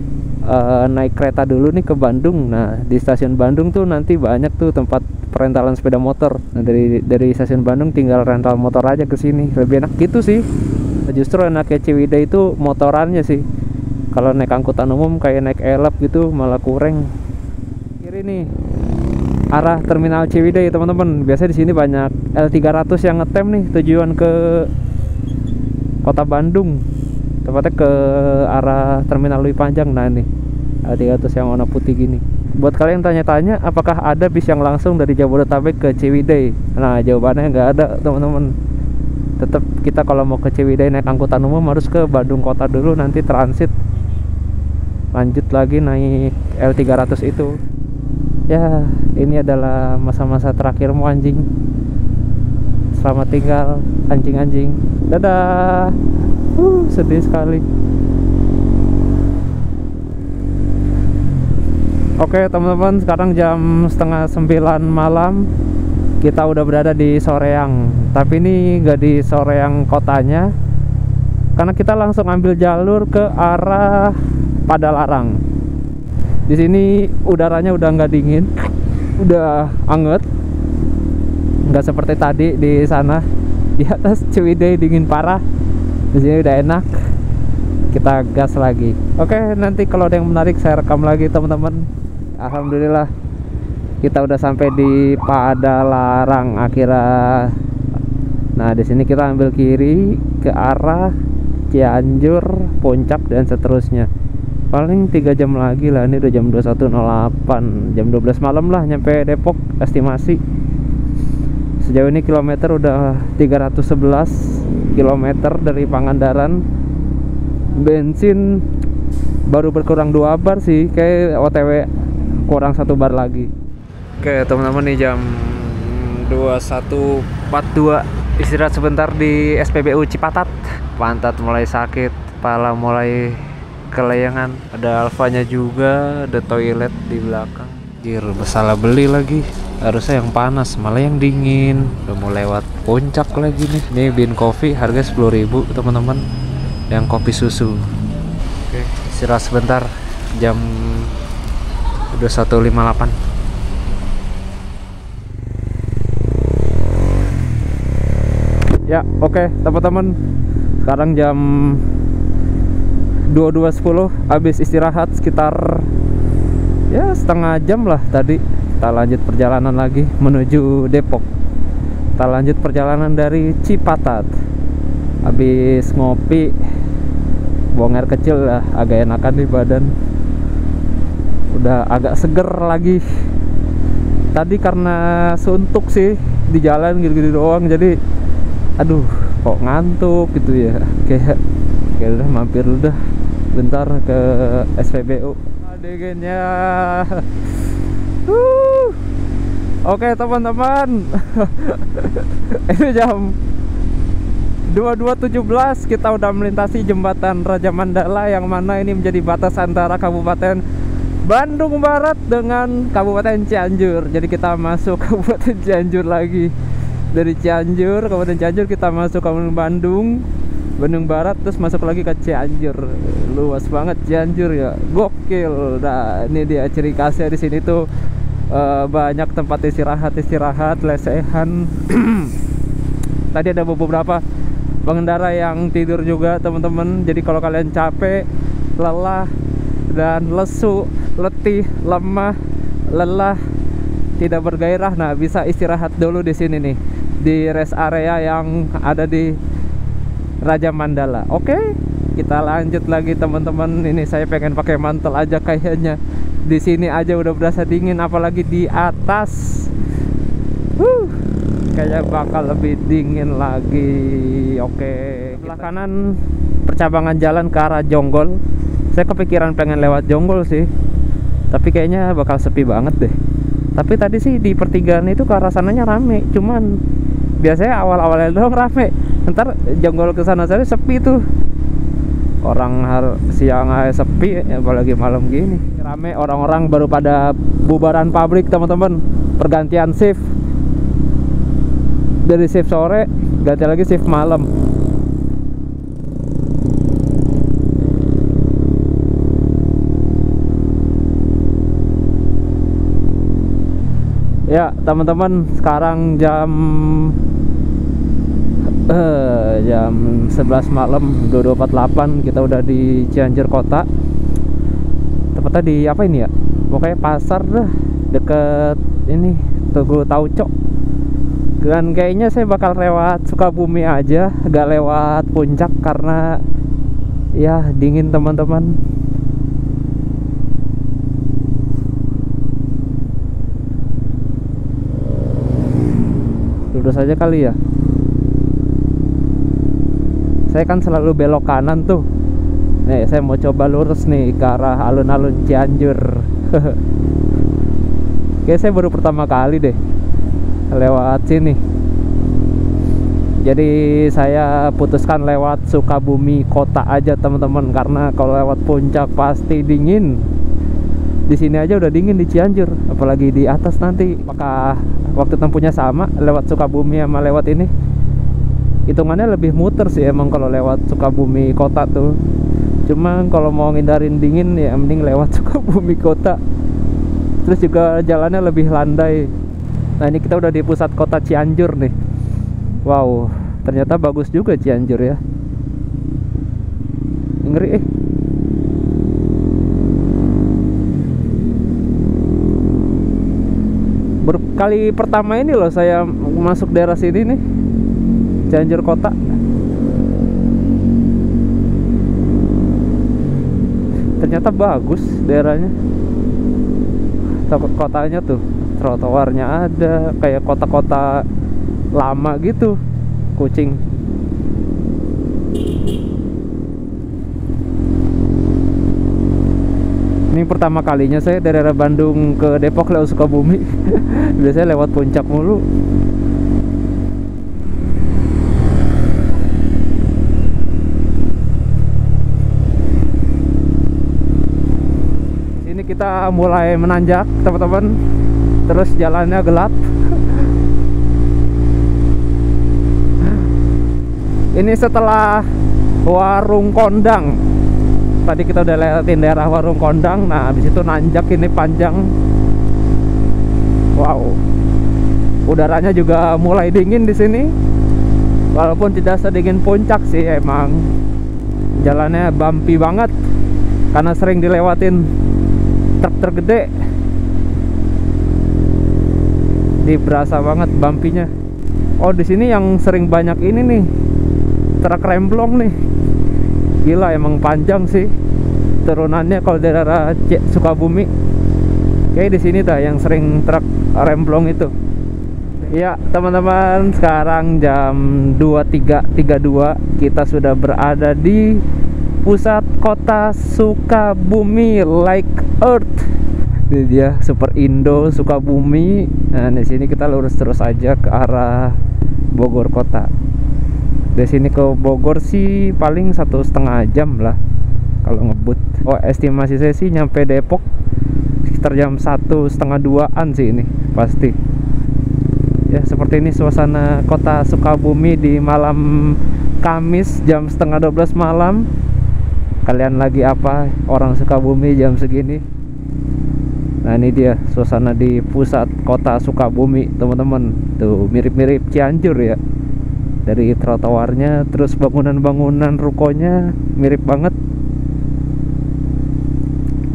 naik kereta dulu nih ke Bandung. Nah di stasiun Bandung tuh nanti banyak tuh tempat perentalan sepeda motor. Nah dari stasiun Bandung tinggal rental motor aja ke sini. Lebih enak gitu sih. Justru enaknya Ciwidey itu motorannya sih. Kalau naik angkutan umum kayak naik elep gitu malah kurang. Kiri nih arah terminal Ciwidey teman-teman. Biasanya di sini banyak L300 yang ngetem nih tujuan ke kota Bandung. Tepatnya ke arah terminal Lewi Panjang. Nah nih L300 yang warna putih gini. Buat kalian tanya-tanya apakah ada bis yang langsung dari Jabodetabek ke Ciwidey? Nah jawabannya nggak ada teman-teman. Tetap kita kalau mau ke Ciwidey naik angkutan umum harus ke Bandung kota dulu, nanti transit lanjut lagi naik L300 itu. Ya ini adalah masa-masa terakhirmu anjing. Selamat tinggal anjing-anjing. Dadah. Sedih sekali. Oke teman-teman, sekarang jam setengah 9 malam. Kita udah berada di Soreang. Tapi ini nggak di Soreang kotanya, karena kita langsung ambil jalur ke arah Padalarang. Di sini udaranya udah nggak dingin, udah anget. Nggak seperti tadi di sana di atas Ciwidey dingin parah. Di sini udah enak. Kita gas lagi. Oke, nanti kalau ada yang menarik saya rekam lagi teman-teman. Alhamdulillah kita udah sampai di Padalarang akhirnya. Nah di sini kita ambil kiri ke arah Cianjur, Puncak dan seterusnya. Paling 3 jam lagi lah. Ini udah jam 21.08, jam 12 malam lah nyampe Depok estimasi. Sejauh ini kilometer udah 311 kilometer dari Pangandaran. Bensin baru berkurang 2 bar sih, kayak OTW kurang 1 bar lagi. Oke teman-teman, nih jam 21.42, istirahat sebentar di SPBU Cipatat. Pantat mulai sakit, kepala mulai kelayangan. Ada Alfanya juga, ada toilet di belakang. Gir, salah beli lagi. Harusnya yang panas, malah yang dingin. Udah mau lewat Puncak lagi nih. Ini Bin Coffee harga 10.000 teman-teman. Yang kopi susu. Oke, istirahat sebentar. Jam 21.58. Ya, oke teman-teman. Sekarang jam 22.10, habis istirahat sekitar ya setengah jam lah tadi. Kita lanjut perjalanan lagi menuju Depok. Kita lanjut perjalanan dari Cipatat. Habis ngopi, buang air kecil lah, agak enakan di badan. Udah agak seger lagi. Tadi karena suntuk sih di jalan gitu-gitu doang, jadi aduh kok ngantuk gitu ya. Kayak udah mampir udah bentar ke SPBU adegannya. Oke teman-teman. Ini jam 22.17 kita udah melintasi jembatan Raja Mandala, yang mana ini menjadi batas antara Kabupaten Bandung Barat dengan Kabupaten Cianjur. Jadi kita masuk Kabupaten Cianjur lagi. Dari Cianjur, Kabupaten Cianjur kita masuk Kabupaten Bandung Barat, terus masuk lagi ke Cianjur. Luas banget Cianjur ya, gokil. Nah ini dia ciri khasnya di sini tuh, banyak tempat istirahat, lesehan. Tadi ada beberapa pengendara yang tidur juga teman-teman. Jadi kalau kalian capek, lelah dan lesu, letih, lemah, lelah, tidak bergairah, nah bisa istirahat dulu di sini nih, di rest area yang ada di Raja Mandala. Oke, kita lanjut lagi teman-teman. Ini saya pengen pakai mantel aja kayaknya. Di sini aja udah berasa dingin, apalagi di atas. Kayaknya bakal lebih dingin lagi. Oke, sebelah kanan percabangan jalan ke arah Jonggol. Saya kepikiran pengen lewat Jonggol sih, tapi kayaknya bakal sepi banget deh. Tapi tadi sih di pertigaan itu ke arah sananya rame. Cuman biasanya awal-awalnya doang rame, ntar Jonggol ke sana saya sepi tuh. Orang siang aja sepi, apalagi malam gini rame. Orang-orang baru pada bubaran pabrik teman-teman. Pergantian shift, dari shift sore ganti lagi shift malam. Ya teman-teman, sekarang jam 11 malam 22.48, kita udah di Cianjur kota. Tepatnya di apa ini ya, pokoknya pasar dah, deket ini Tugu Tauco. Dan kayaknya saya bakal lewat Sukabumi aja, gak lewat Puncak karena ya dingin teman-teman. Lurus aja kali ya. Saya kan selalu belok kanan tuh. Nih saya mau coba lurus nih ke arah alun-alun Cianjur. Kayaknya saya baru pertama kali deh lewat sini. Jadi saya putuskan lewat Sukabumi kota aja teman-teman, karena kalau lewat Puncak pasti dingin. Di sini aja udah dingin di Cianjur, apalagi di atas nanti. Apakah waktu tempuhnya sama lewat Sukabumi sama lewat ini? Hitungannya lebih muter sih emang kalau lewat Sukabumi kota tuh. Cuma kalau mau ngindarin dingin ya mending lewat Sukabumi kota. Terus juga jalannya lebih landai. Nah ini kita udah di pusat kota Cianjur nih. Wow, ternyata bagus juga Cianjur ya. Ngeri Berkali pertama ini loh saya masuk daerah sini nih, Cianjur kota. Ternyata bagus daerahnya. Kotanya tuh, trotoarnya ada, kayak kota-kota lama gitu. Kucing. Ini pertama kalinya saya dari daerah Bandung ke Depok lewat Sukabumi. Biasanya lewat Puncak mulu. Ini kita mulai menanjak teman-teman. Terus jalannya gelap. Ini setelah Warung Kondang. Tadi kita udah lewatin daerah Warung Kondang. Nah, habis itu nanjak ini panjang. Wow. Udaranya juga mulai dingin di sini. Walaupun tidak sedingin Puncak sih, emang jalannya bumpy banget karena sering dilewatin truk gede. Berasa banget bumpy-nya. Oh, di sini yang sering banyak ini nih, truk remblong nih. Gila, emang panjang sih turunannya kalau daerah Sukabumi. Kayak di sini dah yang sering truk remblong itu. Ya teman-teman, sekarang jam 23.32, kita sudah berada di pusat kota Sukabumi, Like Earth. Ini dia Super Indo Sukabumi. Nah di sini kita lurus terus aja ke arah Bogor kota. Dari sini ke Bogor sih paling 1,5 jam lah kalau ngebut. Oh, estimasi saya sih nyampe Depok sekitar jam 1:30-2an sih ini pasti. Ya seperti ini suasana kota Sukabumi di malam Kamis jam 11:30 malam. Kalian lagi apa orang Sukabumi jam segini? Nah ini dia suasana di pusat kota Sukabumi teman-teman. Tuh mirip-mirip Cianjur ya. Dari trotoarnya, terus bangunan-bangunan rukonya mirip banget.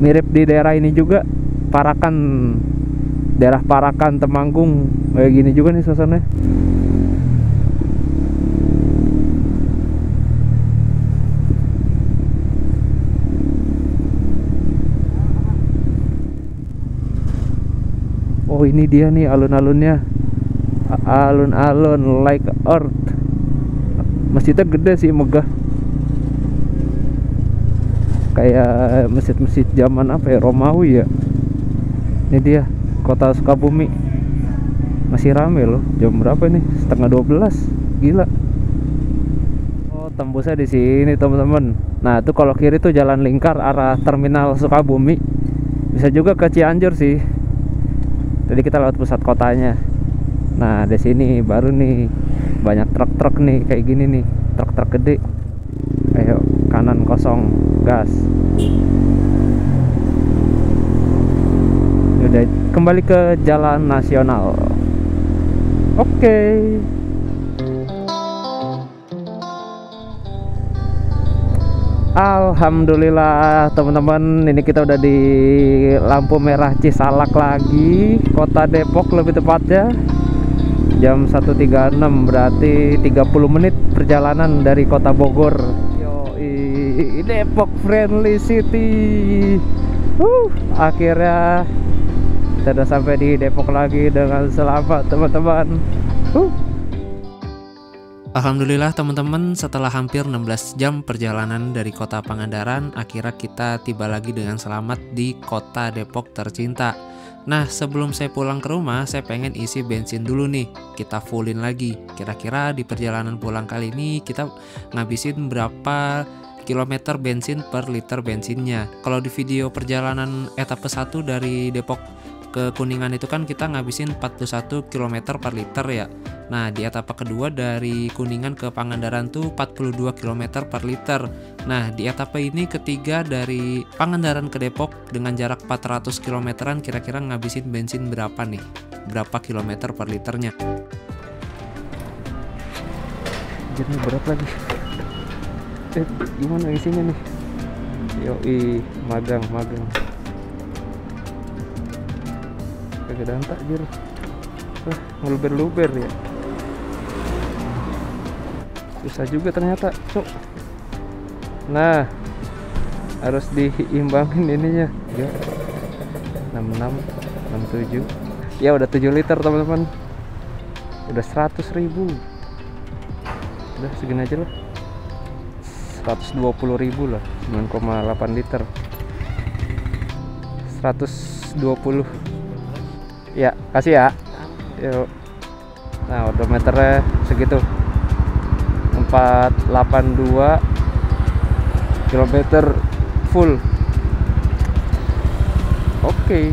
Mirip di daerah ini juga, Parakan, daerah Parakan, Temanggung. Kayak gini juga nih suasananya. Oh ini dia nih alun-alunnya, alun-alun like earth. Masjidnya gede sih, megah, kayak masjid-masjid zaman apa ya, Romawi ya. Ini dia kota Sukabumi, masih rame loh. Jam berapa nih? Setengah 12, gila. Oh tembusnya di sini teman-teman. Nah itu kalau kiri tuh jalan lingkar arah terminal Sukabumi. Bisa juga ke Cianjur sih. Tadi kita lewat pusat kotanya. Nah di sini baru nih banyak truk-truk nih kayak gini nih, truk-truk gede. Ayo kanan kosong, gas. Udah kembali ke jalan nasional. Oke. Alhamdulillah teman-teman, ini kita udah di lampu merah Cisalak lagi, kota Depok lebih tepatnya. Jam 1.36, berarti 30 menit perjalanan dari kota Bogor. Yoi, Depok friendly city. Akhirnya kita udah sampai di Depok lagi dengan selamat teman-teman. Alhamdulillah teman-teman, setelah hampir 16 jam perjalanan dari kota Pangandaran, akhirnya kita tiba lagi dengan selamat di kota Depok tercinta. Nah sebelum saya pulang ke rumah, saya pengen isi bensin dulu nih, kita fullin lagi. Kira-kira di perjalanan pulang kali ini kita ngabisin berapa kilometer bensin per liter bensinnya. Kalau di video perjalanan etape 1 dari Depok ke Kuningan itu kan kita ngabisin 41 km per liter ya. Nah di etapa kedua dari Kuningan ke Pangandaran tuh 42 km per liter. Nah di etapa ini ketiga dari Pangandaran ke Depok dengan jarak 400 km-an, kira-kira ngabisin bensin berapa nih? Berapa kilometer per liternya? Jadi berat lagi. Gimana isinya nih? Yoi, magang. Kagak danta anjir. Ngeluber-luber ya. Susah juga ternyata, Cuk. Nah, harus diimbangin ininya. 66, 67. Ya udah 7 liter teman-teman. Udah 100.000. Udah segini aja lah. 120.000 lah, 9,8 liter. 120. Ya, kasih ya. Yuk. Nah, odometernya segitu. 482 km full. Oke.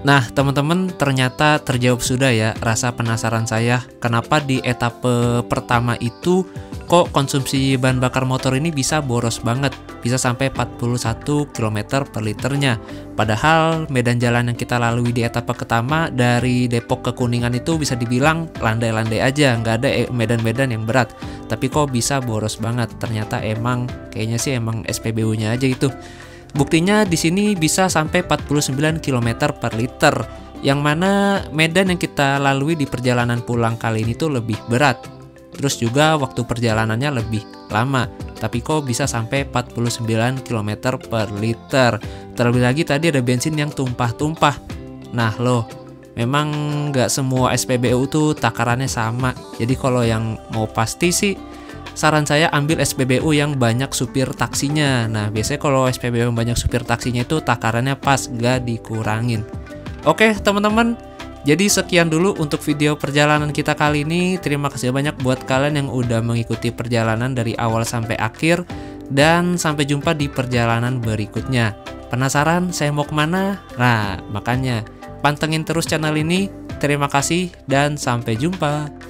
Nah teman-teman, ternyata terjawab sudah ya rasa penasaran saya, kenapa di etape pertama itu kok konsumsi bahan bakar motor ini bisa boros banget, bisa sampai 41 km per liternya. Padahal medan jalan yang kita lalui di etapa pertama dari Depok ke Kuningan itu bisa dibilang landai-landai aja, nggak ada medan-medan yang berat. Tapi kok bisa boros banget? Ternyata emang kayaknya sih emang SPBU-nya aja itu. Buktinya di sini bisa sampai 49 km per liter, yang mana medan yang kita lalui di perjalanan pulang kali ini tuh lebih berat. Terus juga waktu perjalanannya lebih lama, tapi kok bisa sampai 49 km per liter. Terlebih lagi tadi ada bensin yang tumpah-tumpah. Nah loh, memang nggak semua SPBU tuh takarannya sama. Jadi kalau yang mau pasti sih, saran saya ambil SPBU yang banyak supir taksinya. Nah biasanya kalau SPBU yang banyak supir taksinya itu takarannya pas, nggak dikurangin. Oke teman-teman, jadi sekian dulu untuk video perjalanan kita kali ini. Terima kasih banyak buat kalian yang udah mengikuti perjalanan dari awal sampai akhir. Dan sampai jumpa di perjalanan berikutnya. Penasaran saya mau kemana? Nah makanya pantengin terus channel ini. Terima kasih dan sampai jumpa.